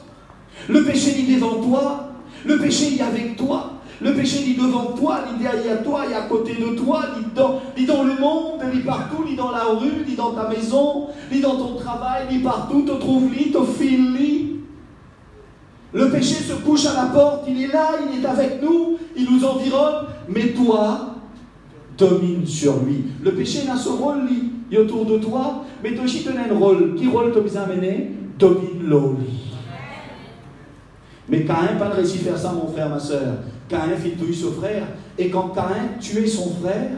Speaker 2: Le péché il est devant toi. Le péché il est avec toi. Le péché il est devant toi, il est derrière toi, il est à côté de toi, il est dans le monde, il est partout, il est dans la rue, il est dans ta maison, il est dans ton travail, il est partout, te trouve-li, te file-li. Le péché se couche à la porte, il est là, il est avec nous, il nous environne, mais toi, domine sur lui. Le péché n'a ce rôle, il est autour de toi, mais toi aussi tu as un rôle. Qui rôle tu as amené? Domine-le. Mais Caïn n'a pas réussi à faire ça, mon frère, ma soeur. Caïn fit tuer son frère, et quand Caïn tuait son frère,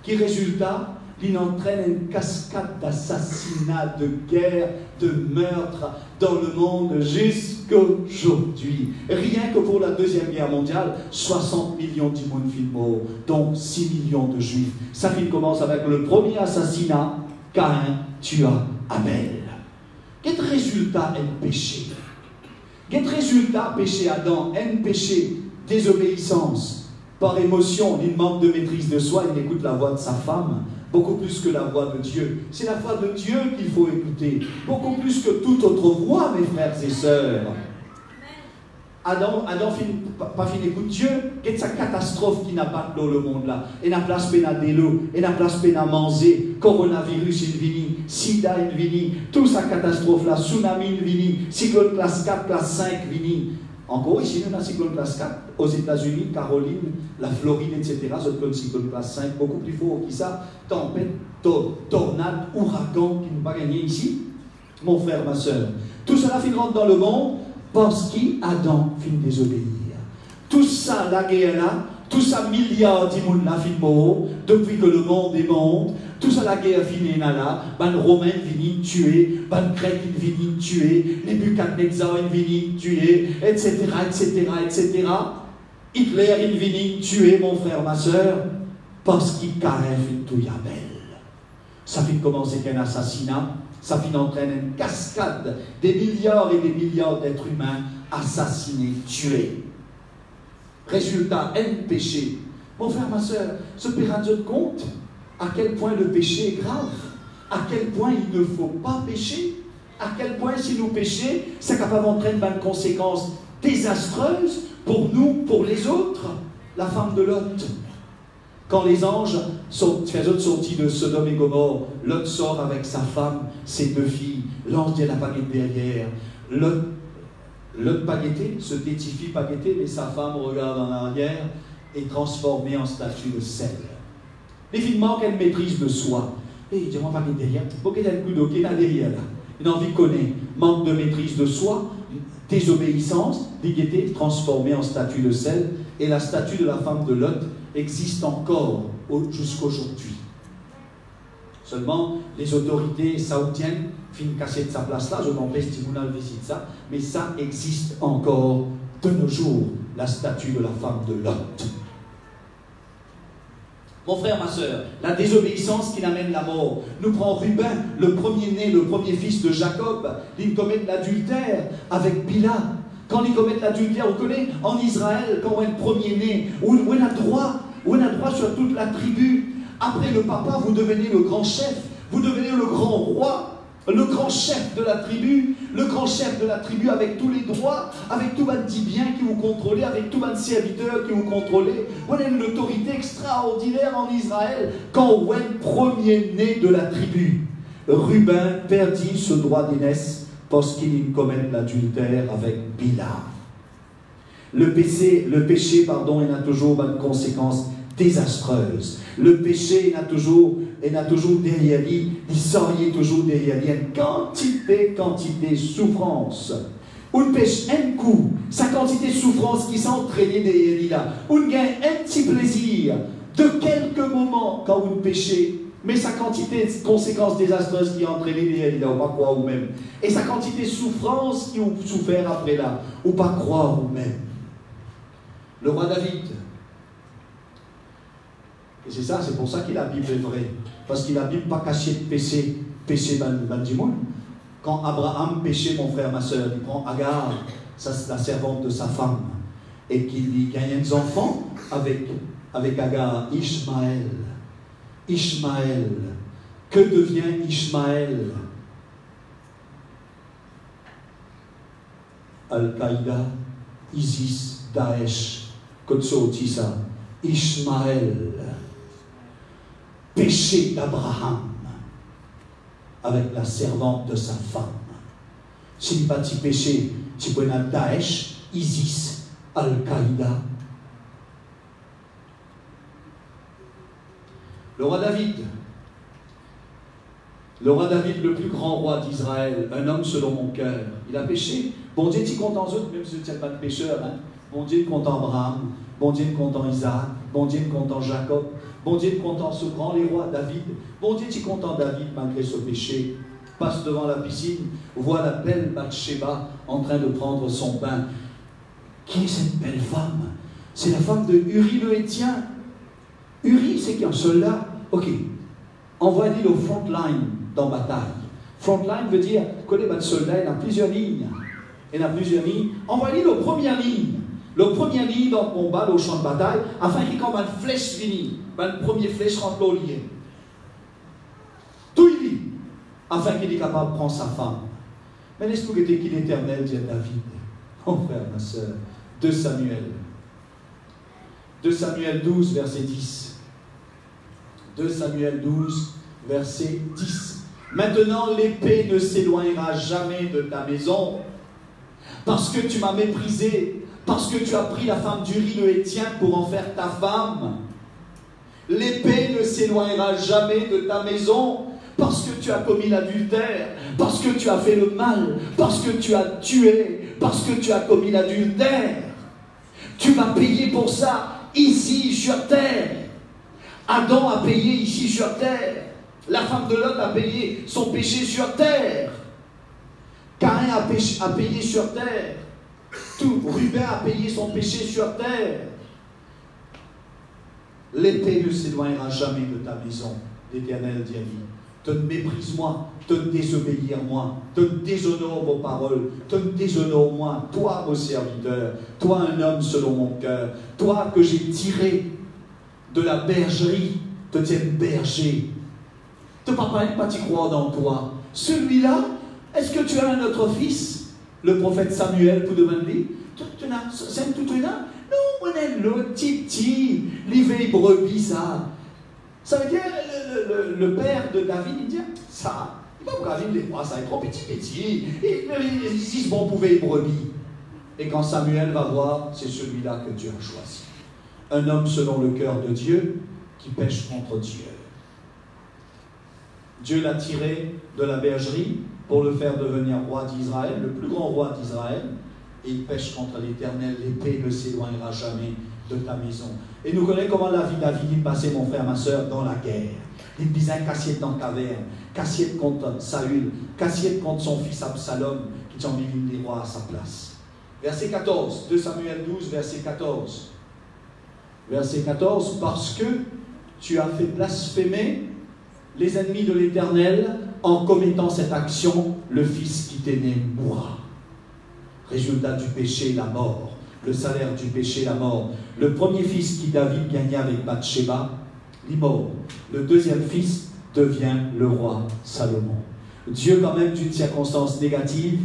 Speaker 2: qui résultat, il entraîne une cascade d'assassinats, de guerres, de meurtres dans le monde jusqu'aujourd'hui. Rien que pour la Deuxième Guerre mondiale, 60 millions de monde morts, dont 6 millions de juifs. Ça commence avec le premier assassinat, Caïn tua Abel. Quel résultat est le péché? Quel résultat péché Adam? Un péché désobéissance, par émotion, il manque de maîtrise de soi, il écoute la voix de sa femme, beaucoup plus que la voix de Dieu. C'est la voix de Dieu qu'il faut écouter, beaucoup plus que toute autre voix, mes frères et sœurs. Adam pas fin écoute Dieu, qu'est-ce sa catastrophe qui n'a pas dans le monde là. Et n'a place peine à délo, et n'a place peine à manger, coronavirus il vini, sida il vini, toute sa catastrophe là, tsunami il vini, cyclone classe 4, classe 5 vini. Encore ici, nous avons un cyclone classe 4, aux États-Unis, Caroline, la Floride, etc. C'est un cyclone classe 5, beaucoup plus fort que ça. Tempête, tornade, ouragan qui ne pas gagné ici. Mon frère, ma soeur. Tout cela rentre dans le monde parce qu'Adam finit désobéir. Tout ça, la guerre là, tout ça, milliards de monde là, depuis que le monde est monde. Tout ça, la guerre finit là, les Romains viennent tuer, les Grecs viennent tuer, les Nebuchadnezzar viennent tuer, etc., etc., etc. Hitler il vient tuer, mon frère, ma soeur, parce qu'il caresse tout Abel. Ça finit commencer qu'un assassinat, ça finit entraîner une cascade des milliards et des milliards d'êtres humains assassinés, tués. Résultat, un péché. Mon frère, ma soeur, ce père de compte à quel point le péché est grave, à quel point il ne faut pas pécher, à quel point si nous péchons, c'est capable d'entraîner une conséquence désastreuse pour nous, pour les autres. La femme de Lot. Quand les anges sont sortis de Sodome et Gomorrhe, Lot sort avec sa femme, ses 2 filles, l'ange de la baguette derrière. L'autre pagueté, ce tétifi pagueté, mais sa femme regarde en arrière, est transformée en statue de sel. Les filles manquent une maîtrise de soi. Et il dit, moi, pas derrière. Pourquoi il y a le coup d'eau qui est là derrière là? Une envie qu'on ait, manque de maîtrise de soi, désobéissance, dignité, transformée en statue de sel. Et la statue de la femme de Lot existe encore jusqu'aujourd'hui. Seulement, les autorités saoudiennes finissent casser de sa place là, je m'empêche si vous n'avez visité ça, mais ça existe encore de nos jours, la statue de la femme de Lot. Mon frère, ma soeur, la désobéissance qui l'amène la mort. Nous prenons Ruben, le premier-né, le premier fils de Jacob, il commet l'adultère avec Bila. Quand il commet l'adultère, vous connaissez, en Israël, quand on est le premier-né, où on a droit sur toute la tribu. Après le papa, vous devenez le grand chef, vous devenez le grand roi, le grand chef de la tribu, avec tous les droits, avec tout le bien qui vous contrôlez, avec tout le serviteur qui vous contrôlez. Vous avez une autorité extraordinaire en Israël quand vous êtes premier-né de la tribu. Ruben perdit ce droit d'aînesse parce qu'il commet l'adultère avec Bila. Le péché, il a toujours une conséquence désastreuse. Le péché, il a toujours derrière lui, il sort toujours derrière lui une quantité de souffrance. On pêche un coup, sa quantité de souffrance qui s'est entraînée derrière lui là. On gagne un petit plaisir de quelques moments quand vous pêchez, mais sa quantité de conséquences désastreuses qui est entraînée derrière lui là, ou pas croire vous-même. Et sa quantité de souffrance qui vous souffert après là, ou pas croire vous-même. Le roi David. Et c'est ça, c'est pour ça que la Bible est vraie. Parce que la Bible n'a pas caché de péché du monde. Quand Abraham péchait, mon frère, ma soeur, il prend Agar, ça c'est la servante de sa femme, et qu'il gagne des enfants avec Agar, Ishmaël. Ishmaël. Que devient Ishmaël? Al-Qaïda, ISIS, Daesh, Kotsotisa, Ishmaël. Péché d'Abraham avec la servante de sa femme. S'il n'y a pas de péché, tu peux être Daesh, ISIS, Al-Qaïda. Le roi David, le plus grand roi d'Israël, un homme selon mon cœur, il a péché. Bon Dieu, tu comptes en eux, même si tu n'es pas de pécheur. Hein? Bon Dieu, compte en Abraham. Bon Dieu, compte en Isaac. Bon Dieu, compte en Jacob. Bon Dieu, compte en ce grand les rois, David. Bon Dieu, tu comptes en David malgré ce péché. Passe devant la piscine, voit la belle Bathsheba en train de prendre son bain. Qui est cette belle femme? C'est la femme de Uri le Héthien. Uri, c'est qui un soldat? Ok. Envoie-le au front line dans la bataille. Front line veut dire, connais votre soldat, il a plusieurs lignes. Envoie-le aux premières lignes. Le premier ligne dans le combat, au champ de bataille, afin qu'il comme une flèche finie, une première flèche rentre au lien. Tout il dit, afin qu'il est capable de prendre sa femme. Mais laisse-nous que qu'il est éternel, dit David. Mon frère, ma soeur, 2 Samuel. 2 Samuel 12, verset 10. 2 Samuel 12, verset 10. Maintenant, l'épée ne s'éloignera jamais de ta maison, parce que tu m'as méprisé. Parce que tu as pris la femme d'Uri le Héthien pour en faire ta femme. L'épée ne s'éloignera jamais de ta maison parce que tu as commis l'adultère, parce que tu as fait le mal, parce que tu as tué, parce que tu as commis l'adultère. Tu vas payer pour ça ici sur terre. Adam a payé ici sur terre. La femme de Lot a payé son péché sur terre. Caïn a payé sur terre. Tout, Ruben a payé son péché sur terre. L'épée ne s'éloignera jamais de ta maison, l'Éternel dit. Te méprise-moi, te désobéir-moi, te déshonore vos paroles, te déshonore-moi, toi, mon serviteur, toi, un homme selon mon cœur, toi que j'ai tiré de la bergerie, te tiens berger. Te papa n'est pas t'y croire dans toi. Celui-là, est-ce que tu as un autre fils? Le prophète Samuel pour demander, c'est tout là? Non, on est le petit, l'hiver brebis, ça. Ça veut dire, le père de David, il dit, ça, il va pas David les bras, ça est trop petit, ils disent, bon, pouvez brebis. Et quand Samuel va voir, c'est celui-là que Dieu a choisi. Un homme selon le cœur de Dieu qui pêche contre Dieu. Dieu l'a tiré de la bergerie pour le faire devenir roi d'Israël, le plus grand roi d'Israël, et il pêche contre l'Éternel. L'épée ne s'éloignera jamais de ta maison. Et nous connaissons comment la vie de David il passait, mon frère, ma soeur, dans la guerre. Il disait Cassiette dans la caverne, Cassiette contre Saül, Cassiette contre son fils Absalom, qui t'en mis les rois à sa place. Verset 14, 2 Samuel 12, verset 14. Verset 14, parce que tu as fait blasphémer les ennemis de l'Éternel en commettant cette action, le fils qui t'est né mourra. Résultat du péché, la mort. Le salaire du péché, la mort. Le premier fils qui David gagna avec Bathsheba, il mort. Le deuxième fils devient le roi Salomon. Dieu, quand même, d'une circonstance négative,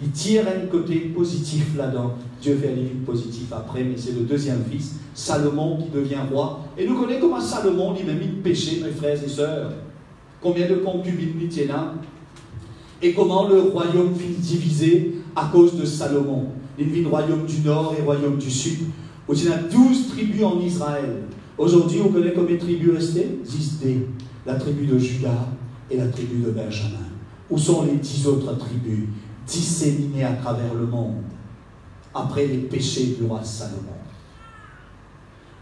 Speaker 2: il tire un côté positif là-dedans. Dieu fait un livre positif après, mais c'est le deuxième fils, Salomon, qui devient roi. Et nous connaissons comment Salomon, il m'a mis de péché, mes frères et sœurs. Combien de concubines il y en a? Et comment le royaume finit divisé à cause de Salomon. Il vit le royaume du nord et le royaume du sud. Où il y a 12 tribus en Israël. Aujourd'hui, on connaît combien de tribus restées? 10. La tribu de Juda et la tribu de Benjamin. Où sont les 10 autres tribus disséminées à travers le monde après les péchés du roi Salomon?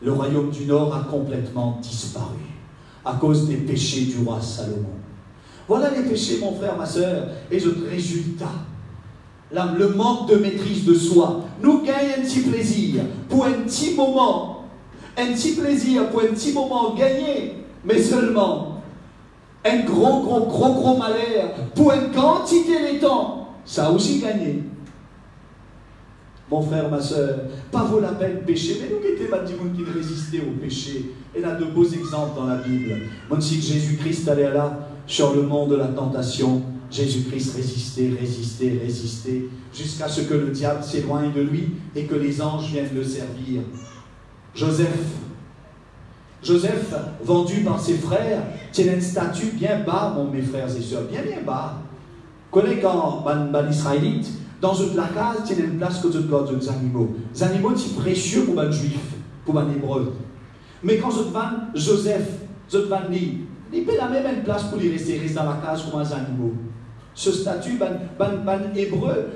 Speaker 2: Le royaume du nord a complètement disparu à cause des péchés du roi Salomon. Voilà les péchés, mon frère, ma soeur, et le résultat. Là, le manque de maîtrise de soi. Nous gagnons un petit plaisir pour un petit moment. Un petit plaisir pour un petit moment gagné, mais seulement un gros malheur pour une quantité de temps. Ça a aussi gagné. Mon frère, ma soeur, pas vaut la peine de pécher, mais nous qui étions des qui résistaient au péché. Et là, de beaux exemples dans la Bible. Même si Jésus-Christ allait là, sur le mont de la tentation, Jésus-Christ résistait, jusqu'à ce que le diable s'éloigne de lui et que les anges viennent le servir. Joseph, vendu par ses frères, tient une statue bien bas, mes frères et sœurs, bien bas. Connais quand les Israélites, dans une case, tient une place que des animaux. Les animaux sont précieux pour les juifs, pour les hébreux. Mais quand Joseph, il peut la même place pour les rester dans la case comme les animaux. Ce statut, les hébreux,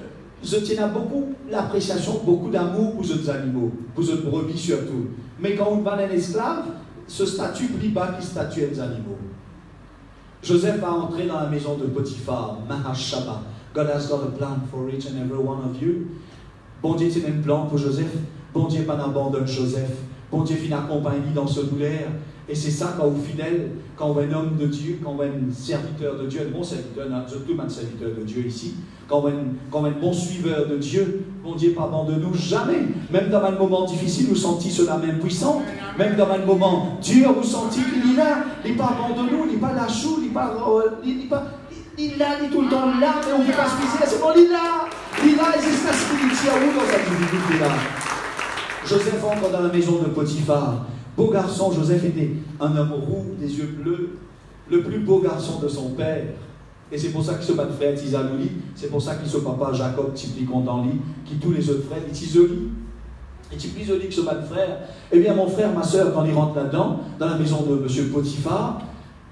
Speaker 2: je tiens à beaucoup l'appréciation, beaucoup d'amour pour les animaux, pour les brebis surtout. Mais quand on va un esclave, ce statut plus bas qui statue les animaux. Joseph va entrer dans la maison de Potiphar, Mahashaba. God has got a plan for each and every one of you. Bon Dieu, c'est un plan pour Joseph. Bon Dieu, pas n'abandonne Joseph. Bon Dieu, finit accompagné dans ce douleur. Et c'est ça, quand vous fidèle, quand on est un homme de Dieu, quand on est un serviteur de Dieu, un bon serviteur, surtout un serviteur de Dieu ici, quand on est un bon suiveur de Dieu, bon Dieu, pas abandonne nous jamais. Même dans un moment difficile, vous sentez cela même puissant. Même dans un moment dur, vous sentez qu'il est là. Il n'est pas abandonné nous, il n'est pas lâché, il n'est pas. Il est là, il est tout le temps là, mais on ne peut pas se plaisir. C'est bon, il est là. Il est là, et c'est ça spirituel dans sa difficulté là. Joseph entre dans la maison de Potiphar. Beau garçon, Joseph était un homme roux, des yeux bleus, le plus beau garçon de son père. Et c'est pour ça qu'il se bat de frère Tisalouli, c'est pour ça qu'il se papa Jacob, Tipli Condanli, qui tous les autres frères, les Tisoli. Et Tipli Zoli qui se bat de frère. Eh bien, mon frère, ma soeur, quand il rentre là-dedans, dans la maison de M. Potiphar,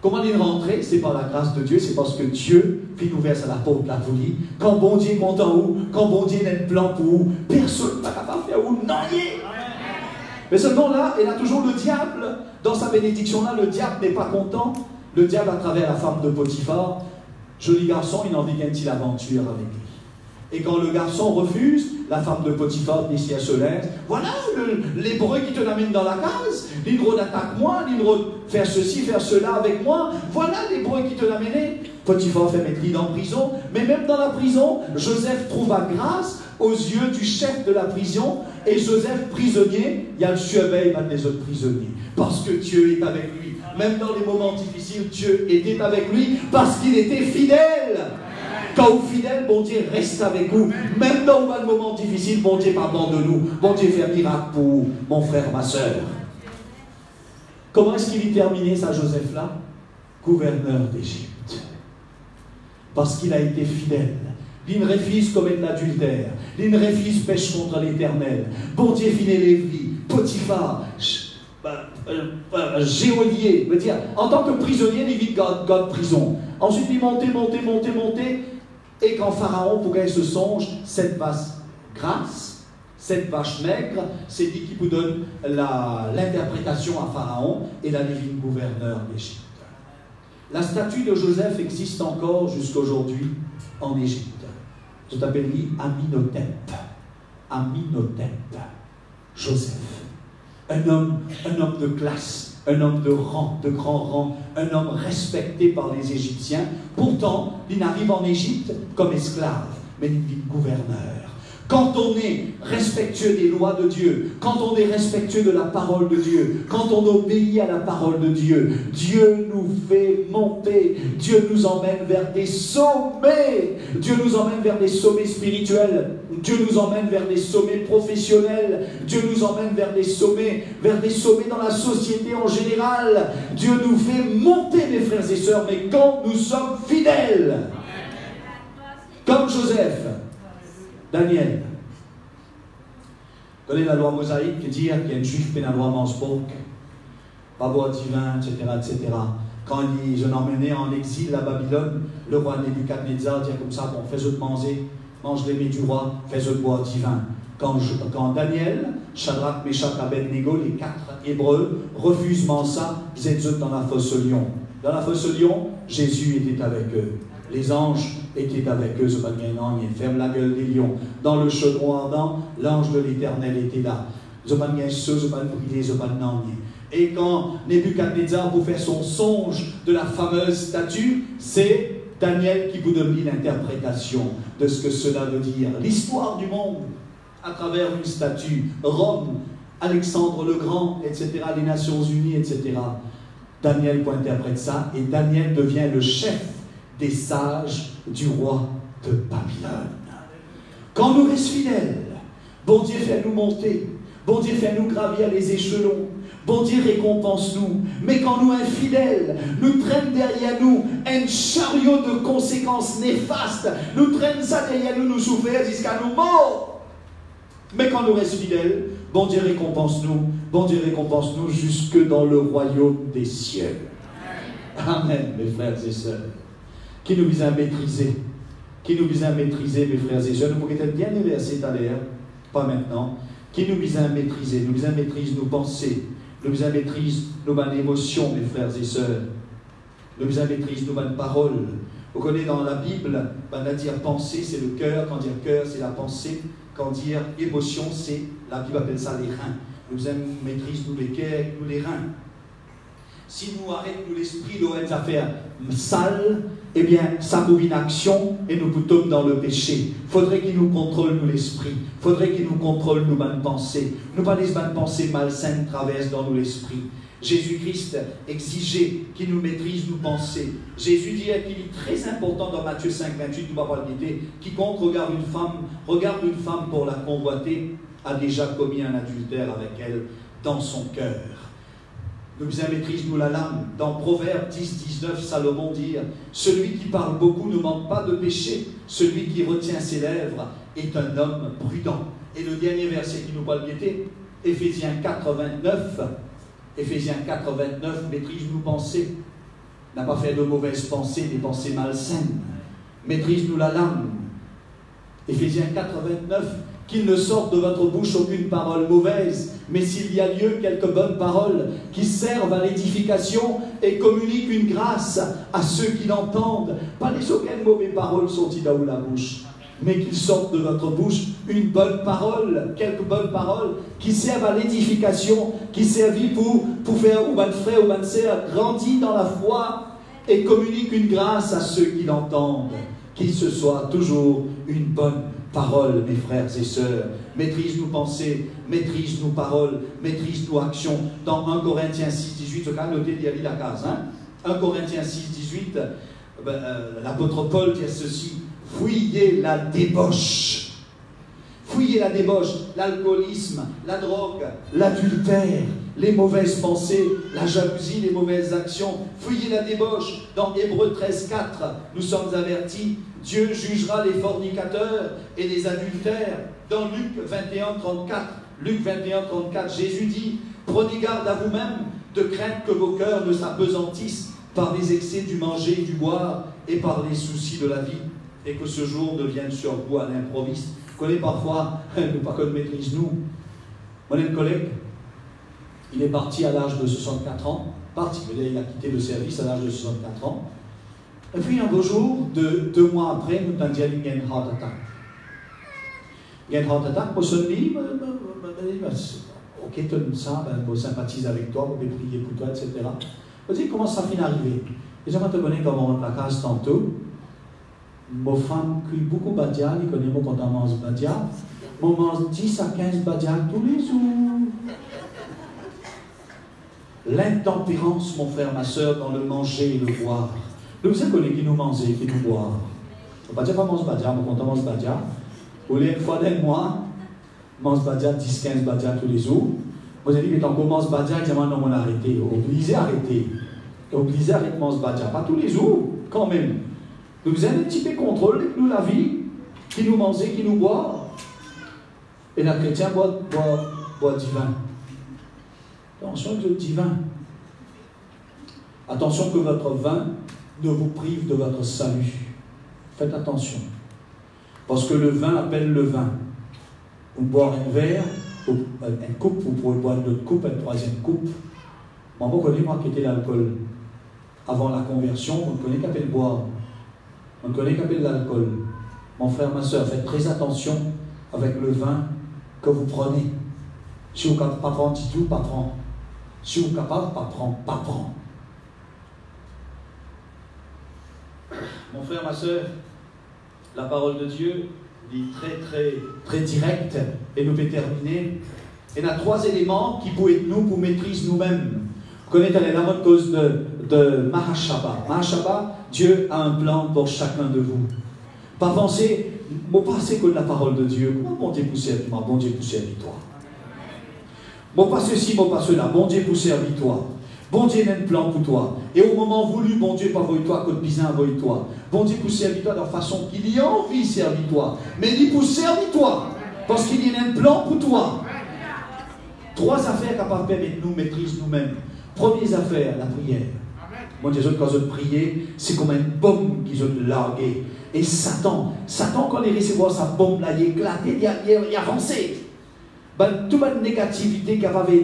Speaker 2: comment il est rentré? C'est par la grâce de Dieu, c'est parce que Dieu fit ouvert à la porte de la folie. Quand bon Dieu compte en vous, quand bon Dieu a un plan pour vous, personne n'est pas capable de faire vous, non, mais seulement là, il a toujours le diable. Dans sa bénédiction-là, le diable n'est pas content. Le diable, à travers la femme de Potiphar, joli garçon, il en vit une petite aventure avec lui. Et quand le garçon refuse, la femme de Potiphar dit si elle se laisse, voilà l'hébreu qui te l'amène dans la case, l'hébreu attaque moi, l'hébreu faire ceci, faire cela avec moi, voilà l'hébreu qui te l'a amené. Potiphar fait mettre lui en prison, mais même dans la prison, Joseph trouva grâce aux yeux du chef de la prison, et Joseph prisonnier, il y a le surveille des autres prisonniers, parce que Dieu est avec lui. Même dans les moments difficiles, Dieu était avec lui, parce qu'il était fidèle. Quand vous êtes fidèle, bon Dieu reste avec vous. Même dans le moment difficile, bon Dieu pardonne de nous. Bon Dieu fait un miracle pour vous, mon frère, ma soeur. Comment est-ce qu'il est terminé ça, Joseph-là? Gouverneur d'Égypte. Parce qu'il a été fidèle. L'Inréfis commet de l'adultère. L'Inréfis pêche contre l'Éternel. Bon Dieu finit Lévi, Potiphar, geôlier, veut dire, en tant que prisonnier, il vit God prison. Ensuite, il montait. Et quand Pharaon, pour qu'il se songe, cette vache grasse, cette vache maigre, c'est lui qui vous donne l'interprétation à Pharaon et la divine gouverneur d'Égypte. La statue de Joseph existe encore jusqu'aujourd'hui en Égypte. C'est appelé Aminhotep. Aminhotep. Joseph. Un homme de classe, un homme de rang, de grand rang, un homme respecté par les Égyptiens. Pourtant, il arrive en Égypte comme esclave, mais il dit gouverneur. Quand on est respectueux des lois de Dieu, quand on est respectueux de la parole de Dieu, quand on obéit à la parole de Dieu, Dieu nous fait monter, Dieu nous emmène vers des sommets, Dieu nous emmène vers des sommets spirituels, Dieu nous emmène vers des sommets professionnels, Dieu nous emmène vers des sommets dans la société en général. Dieu nous fait monter, mes frères et sœurs, mais quand nous sommes fidèles, comme Joseph, Daniel. Vous connaissez la loi mosaïque qui dit qu'il y a une juif qui n'a droit à manger pas boire du vin, etc., etc. Quand ils ont emmené en exil à Babylone, le roi Nebuchadnezzar dit comme ça, bon, fais-le manger, mange les mets du roi, fais-le boire du vin. Quand Daniel, Shadrach, Meshach, Abednego, les 4 Hébreux, refusent ça, ils étaient dans la fosse au lion. Dans la fosse au lion, Jésus était avec eux. Les anges étaient avec eux, c'est pas bien, non, ils ferment la gueule des lions. Dans le chaudron ardent, l'ange de l'Éternel était là. C'est pas bien ceux, c'est pas brûlé, c'est pas non. Et quand Nebuchadnezzar vous fait son songe de la fameuse statue, c'est Daniel qui vous donne l'interprétation de ce que cela veut dire. L'histoire du monde à travers une statue, Rome, Alexandre le Grand, etc., les Nations Unies, etc. Daniel interprète ça, et Daniel devient le chef des sages du roi de Babylone. Quand nous restons fidèles, bon Dieu fait nous monter, bon Dieu fait nous gravir les échelons, bon Dieu récompense-nous. Mais quand nous infidèles, nous traînons derrière nous un chariot de conséquences néfastes, nous traînons ça derrière nous, nous souffrir jusqu'à nous morts. Mais quand nous restons fidèles, bon Dieu récompense-nous jusque dans le royaume des cieux. Amen, mes frères et sœurs. Qui nous vise à maîtriser, mes frères et sœurs. Nous pourrions être bien déversés tout à l'heure, pas maintenant. Qui nous vise à maîtriser, nos pensées, nous vise à maîtriser nos bonnes émotions, mes frères et sœurs. Nous vise à maîtriser nos bonnes paroles. Vous connaissez dans la Bible, on va dire pensée, c'est le cœur. Quand dire cœur, c'est la pensée. Quand dire émotion, c'est, la Bible appelle ça les reins. Nous maîtrise nous les cœurs, nous les reins. Si nous arrêtons l'esprit de affaires sales, eh bien, ça nous une action et nous tombons dans le péché. Il faudrait qu'il nous contrôle nous l'esprit. Il faudrait qu'il nous contrôle nos bonnes pensées. Nous pas les bonnes pensées malsaines traversent dans nous l'esprit. Jésus-Christ exigeait qu'il nous maîtrise nos pensées. Jésus dit qu'il est très important dans Matthieu 5, 28, nous ne va pas le dire, quiconque regarde une femme pour la convoiter, a déjà commis un adultère avec elle dans son cœur. Nous maîtrise-nous la langue. Dans Proverbe 10, 19, Salomon dit « Celui qui parle beaucoup ne manque pas de péché. Celui qui retient ses lèvres est un homme prudent. » Et le dernier verset qui nous parle guetter, Éphésiens 4, 29. Éphésiens 4, 29, maîtrise nos pensées. N'a pas fait de mauvaises pensées, des pensées malsaines. Maîtrise-nous la langue. Éphésiens 4, 29. Qu'il ne sorte de votre bouche aucune parole mauvaise, mais s'il y a lieu, quelques bonnes paroles qui servent à l'édification et communiquent une grâce à ceux qui l'entendent. Pas les auxquelles mauvaises paroles sont-ils dans la bouche, mais qu'il sorte de votre bouche une bonne parole, quelques bonnes paroles qui servent à l'édification, qui servent pour faire ou votre frère ou votre sœur grandir dans la foi et communiquent une grâce à ceux qui l'entendent. Qu'il se soit toujours une bonne parole, mes frères et sœurs. Maîtrise nos pensées, maîtrise nos paroles, maîtrise nos actions. Dans 1 Corinthiens 6, 18, ce cas noté d'y aller la case. 1 Corinthiens 6, 18, l'apôtre Paul dit ceci: fouillez la débauche. Fouillez la débauche, l'alcoolisme, la drogue, l'adultère, les mauvaises pensées, la jalousie, les mauvaises actions. Fouillez la débauche. Dans Hébreux 13, 4, nous sommes avertis Dieu jugera les fornicateurs et les adultères. Dans Luc 21, 34, Luc 21, 34, Jésus dit, prenez garde à vous-même, de crainte que vos cœurs ne s'apesantissent par les excès du manger et du boire et par les soucis de la vie, et que ce jour ne vienne sur vous à l'improviste. Vous connaissez parfois, pas qu'on maîtrise nous. Mon collègue, il est parti à l'âge de 64 ans, il a quitté le service à l'âge de 64 ans, et puis un beau jour, 2 mois après, nous avons dit qu'il y a une heart attack. Il y a une heart attack, pour se dire, ok, tu ça, je sympathise avec toi, je vais prier pour toi, etc. Je dis, comment ça finit d'arriver? Et j'aimerais te connaître comme on rentre la case tantôt. Mon femme cuit beaucoup de badia, il connaît mon quand on mange badia. On mange 10 à 15 badia tous les jours. L'intempérance, mon frère, ma soeur, dans le manger et le boire. Nous savons qui nous manger, qui nous boire. On ne va pas dire pas manger badia, mais quand on mange badia, au lieu une fois d'un mois, mange badia 10-15 badia tous les jours. Vous avez dit, mais tant qu'on mange badia, il dit, non, on a arrêté. Obligé à arrêter. Obligé à arrêter de manger badia. Pas tous les jours, quand même. Nous avons un petit peu de contrôle, nous, la vie, qui nous mange, qui nous boit. Et les chrétiens boivent du vin. Attention avec le divin. Attention que votre vin ne vous prive de votre salut. Faites attention. Parce que le vin appelle le vin. Vous boire un verre, une coupe, vous pouvez boire une autre coupe, une troisième coupe. Moi, vous connaissez moi qui était l'alcool. Avant la conversion, on ne connaît qu'à peine boire. On ne connaît qu'à peine l'alcool. Mon frère, ma soeur, faites très attention avec le vin que vous prenez. Si vous ne pouvez pas prendre du tout, pas prendre. Si vous êtes capable, pas prendre, pas prendre. Mon frère, ma soeur, la parole de Dieu dit très direct, et nous pouvons terminer. Il y a 3 éléments qui peuvent être nous pour maîtriser nous-mêmes. Vous connaissez la bonne cause de Mahashaba. Mahashaba, Dieu a un plan pour chacun de vous. Pas penser, moi passer que de la parole de Dieu. Comment bon Dieu pour servir moi, bon Dieu pour servir toi. Bon pas ceci, bon pas cela, bon Dieu pour servir toi. Bon Dieu a un plan pour toi. Et au moment voulu, bon Dieu pas voyer toi, côte bizarre voyer toi. Bon Dieu pour servir toi de la façon qu'il y a envie de servir toi. Mais il pour servir toi. Parce qu'il y a un plan pour toi. 3 affaires capables de permettre nous maîtriser nous-mêmes. Première affaire, la prière. Moi, les autres, quand ils prié, c'est comme une bombe qu'ils ont larguée. Et Satan, quand il recevoir sa bombe, là, il éclaté, il a avancé. Ben, toute la négativité qu'il y avait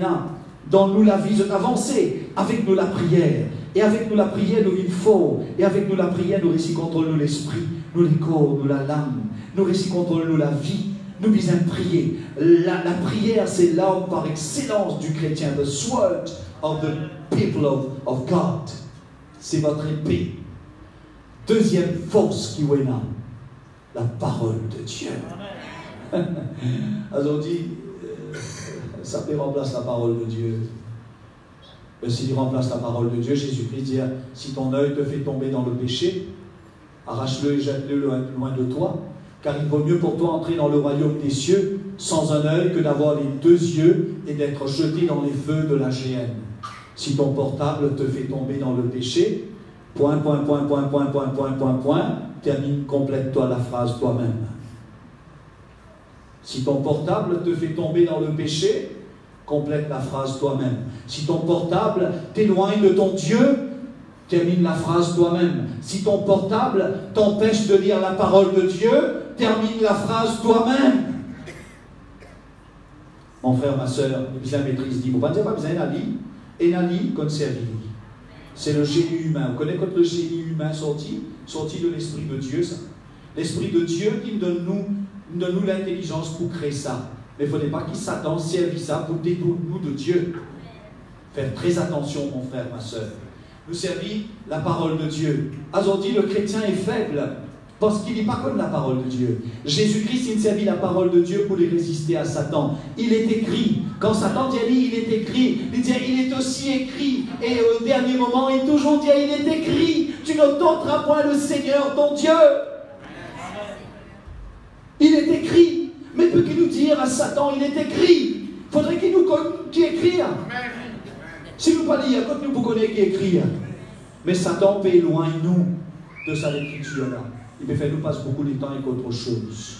Speaker 2: dans nous, la vie, ils ont avancé. Avec nous, la prière. Et avec nous, la prière, nous vivons fort. Et avec nous, la prière, nous réussissons contre nous l'esprit, nous les corps, nous la langue. Nous réussissons contre nous la vie. Nous visons prier. La prière, c'est l'arme par excellence du chrétien. The sword of the people of God. C'est votre épée. Deuxième force qui est là, la parole de Dieu. Alors on dit, ça peut remplacer la parole de Dieu. Mais s'il remplace la parole de Dieu, Jésus-Christ dit, si ton œil te fait tomber dans le péché, arrache-le et jette-le loin de toi, car il vaut mieux pour toi entrer dans le royaume des cieux sans un œil que d'avoir les 2 yeux et d'être jeté dans les feux de la géhenne. Si ton portable te fait tomber dans le péché, termine, complète-toi la phrase toi-même. Si ton portable te fait tomber dans le péché, complète la phrase toi-même. Si ton portable t'éloigne de ton Dieu, termine la phrase toi-même. Si ton portable t'empêche de lire la parole de Dieu, termine la phrase toi-même. Mon frère, ma soeur, la maîtrise dit, vous ne pouvez pas besoin d'aller. Et Nali, comme servir. C'est le génie humain. Vous connaissez quand le génie humain sorti de l'Esprit de Dieu, ça. L'Esprit de Dieu qui donne nous l'intelligence pour créer ça. Mais il ne faudrait pas qu'il Satan serve ça pour détourner nous de Dieu. Faire très attention, mon frère, ma soeur. Nous servir la parole de Dieu. Aujourd'hui, le chrétien est faible parce qu'il n'est pas comme la parole de Dieu. Jésus-Christ, il servit la parole de Dieu pour les résister à Satan. Il est écrit. Quand Satan dit, il est écrit. Il dit, il est aussi écrit. Et au dernier moment, il toujours dit, il est écrit. Tu ne tenteras point le Seigneur, ton Dieu. Il est écrit. Mais peut-il nous dire à Satan, il est écrit. Il faudrait qu'il nous écrit. Si nous pas lire, quand nous connaissons qui écrit. Mais Satan peut éloigner nous de sa écriture là. il peut faire nous passer beaucoup de temps avec autre chose.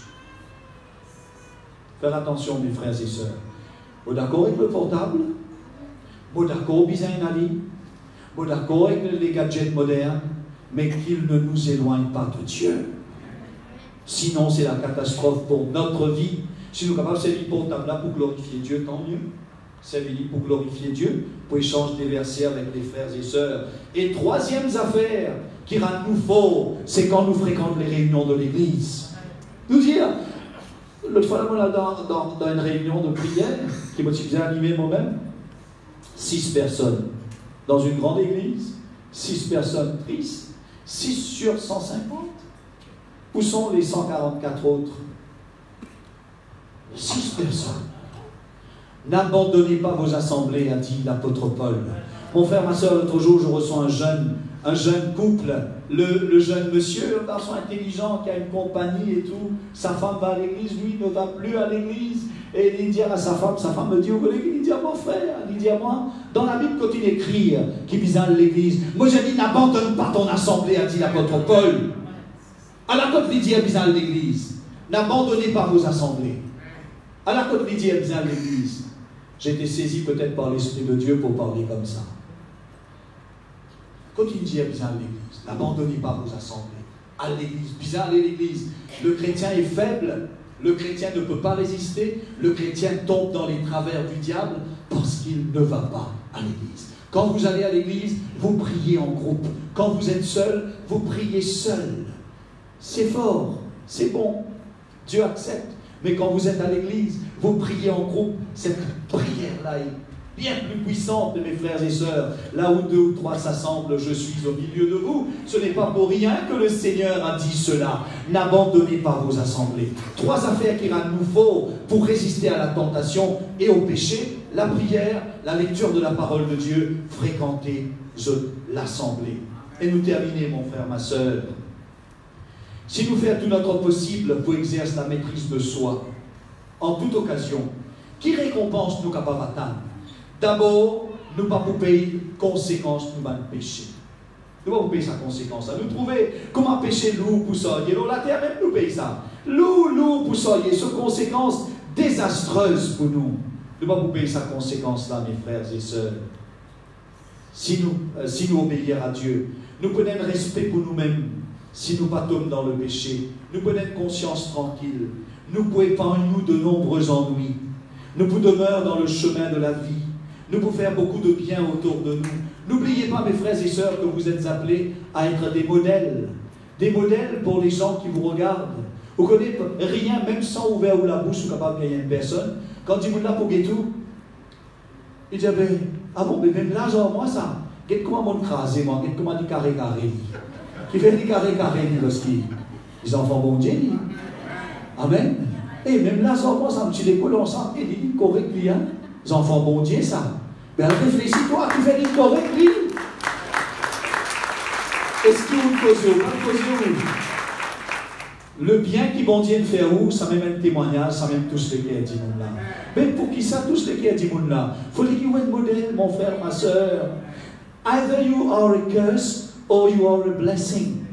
Speaker 2: Faire attention, mes frères et sœurs. Vous êtes d'accord avec le portable? Vous êtes d'accord avec Ali? Vous êtes d'accord avec les gadgets modernes? Mais qu'ils ne nous éloignent pas de Dieu. Sinon, c'est la catastrophe pour notre vie. Si nous sommes capables de servir portable là pour glorifier Dieu, tant mieux. Servir pour glorifier Dieu, pour échanger des versets avec les frères et sœurs. Et troisième affaire qui rend nous fort, c'est quand nous fréquentons les réunions de l'Église. Nous dire, l'autre fois, on a dans une réunion de prière, qui m'a bien animé moi-même, 6 personnes. Dans une grande église, 6 personnes tristes, 6 sur 150. Où sont les 144 autres? 6 personnes. N'abandonnez pas vos assemblées, a dit l'apôtre Paul. Mon frère, ma soeur, l'autre jour, je reçois un jeune couple. Le jeune monsieur, un garçon intelligent qui a une compagnie et tout, sa femme va à l'église, lui ne va plus à l'église. Et il dit à sa femme me dit, vous connaissez, il dit à mon frère, il dit à moi, dans la Bible, quand il écrit qu'il vise à l'église, moi j'ai dit, n'abandonne pas ton assemblée, a dit l'apôtre Paul. À la côte, il dit, vise à l'église. N'abandonnez pas vos assemblées. À la côte, il dit, vise à l'église. J'ai été saisi peut-être par l'Esprit de Dieu pour parler comme ça. Quand il dit, vise à l'église, n'abandonnez pas vos assemblées. À l'église, vise à l'église. Le chrétien est faible. Le chrétien ne peut pas résister, le chrétien tombe dans les travers du diable parce qu'il ne va pas à l'église. Quand vous allez à l'église, vous priez en groupe. Quand vous êtes seul, vous priez seul. C'est fort, c'est bon, Dieu accepte. Mais quand vous êtes à l'église, vous priez en groupe. Cette prière-là est bien plus puissante, mes frères et sœurs. Là où 2 ou 3 s'assemblent, je suis au milieu de vous. Ce n'est pas pour rien que le Seigneur a dit cela. N'abandonnez pas vos assemblées. 3 affaires qu'il nous faut pour résister à la tentation et au péché. La prière, la lecture de la parole de Dieu, fréquenter l'assemblée. Et nous terminer, mon frère, ma sœur. Si nous faisons tout notre possible pour exercer la maîtrise de soi, en toute occasion, qui récompense nous capables d'atteindre? D'abord, nous ne pas pour payer conséquences de notre péché. Nous ne pas pour payer sa conséquence. Nous trouver comment pécher loup pour ça. La terre même nous paye ça. Loup pour ça. Il y a ce conséquence désastreuse pour nous. Nous ne pas pour payer sa conséquence là, mes frères et sœurs. Si nous obéir à Dieu, nous prenons un respect pour nous-mêmes. Si nous pas tombons dans le péché, nous prenons une conscience tranquille. Nous pouvons épargner nous de nombreux ennuis. Nous pouvons demeurer dans le chemin de la vie. Nous pouvons faire beaucoup de bien autour de nous. N'oubliez pas, mes frères et sœurs, que vous êtes appelés à être des modèles. Des modèles pour les gens qui vous regardent. Vous connaissez rien, même sans ouvrir la bouche, vous capable de gagner une personne. Quand il vous là pour tout, il dit, ah bon, mais même là, genre, moi, ça, qu'est-ce comment m'ont crasé, moi, qu'est-ce comment dit carré. Qui fait des carré, lorsqu'ils les enfants bon Dieu. Amen. Et même là, genre, moi, ça me tue les coups ensemble, et dit, correct, hein. Les enfants bon Dieu, ça. Ben réfléchis-toi, tu fais des corrects, lui. Est-ce qu'il vous cause le bien qui bon Dieu fait où, ça même un témoignage, ça même tous les qui a dit là. Mais pour qui ça, tous les qui a dit là? Il faut qu'il y ait un modèle, mon frère, ma soeur. Either you are a curse or you are a blessing.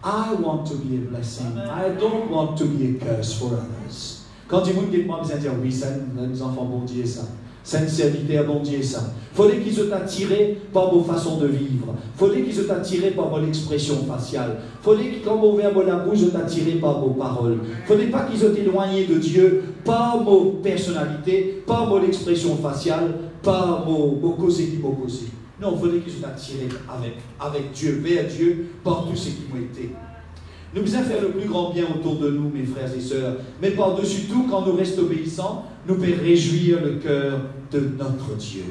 Speaker 2: I want to be a blessing. I don't want to be a curse for others. Quand il y a des gens qui disent, oui, ça, les enfants bon Dieu, ça. C'est une serviteur bon Dieu, ça. Il fallait qu'ils soient attirés par vos façons de vivre. Il fallait qu'ils soient attirés par vos expressions faciales. Il fallait que, quand vous ouvrez la bouche, ils soient attirés par vos paroles. Il ne fallait pas qu'ils soient éloignés de Dieu par vos personnalités, par vos expressions faciales, par vos causés qui vont causer. Non, il fallait qu'ils soient attirés avec Dieu, vers Dieu, par tout ce qui ont été. Nous devons faire le plus grand bien autour de nous, mes frères et sœurs. Mais par-dessus tout, quand nous restons obéissants, nous pouvons réjouir le cœur de notre Dieu.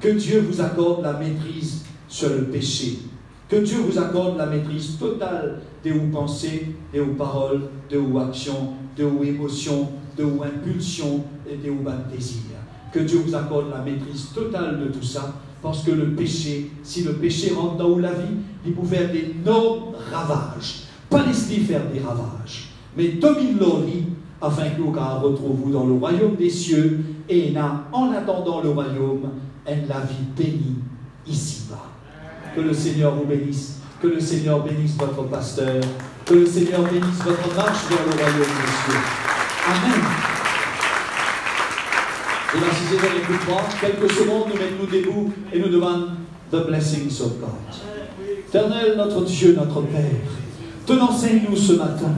Speaker 2: Que Dieu vous accorde la maîtrise sur le péché. Que Dieu vous accorde la maîtrise totale de vos pensées, de vos paroles, de vos actions, de vos émotions, de vos impulsions et de vos désirs. Que Dieu vous accorde la maîtrise totale de tout ça. Parce que le péché, si le péché rentre dans la vie, il peut faire d'énormes ravages. Pas laisser faire des ravages, mais domine l'ori, afin que nous retrouvons dans le royaume des cieux, et en attendant le royaume, la vie bénie ici-bas. Que le Seigneur vous bénisse, que le Seigneur bénisse votre pasteur. Que le Seigneur bénisse votre marche vers le royaume des cieux. Amen. Et la 6e et coup 3, quelques secondes, nous mettons-nous debout et nous demandons the blessings of God. Éternel, notre Dieu, notre Père, te l'enseigne-nous ce matin.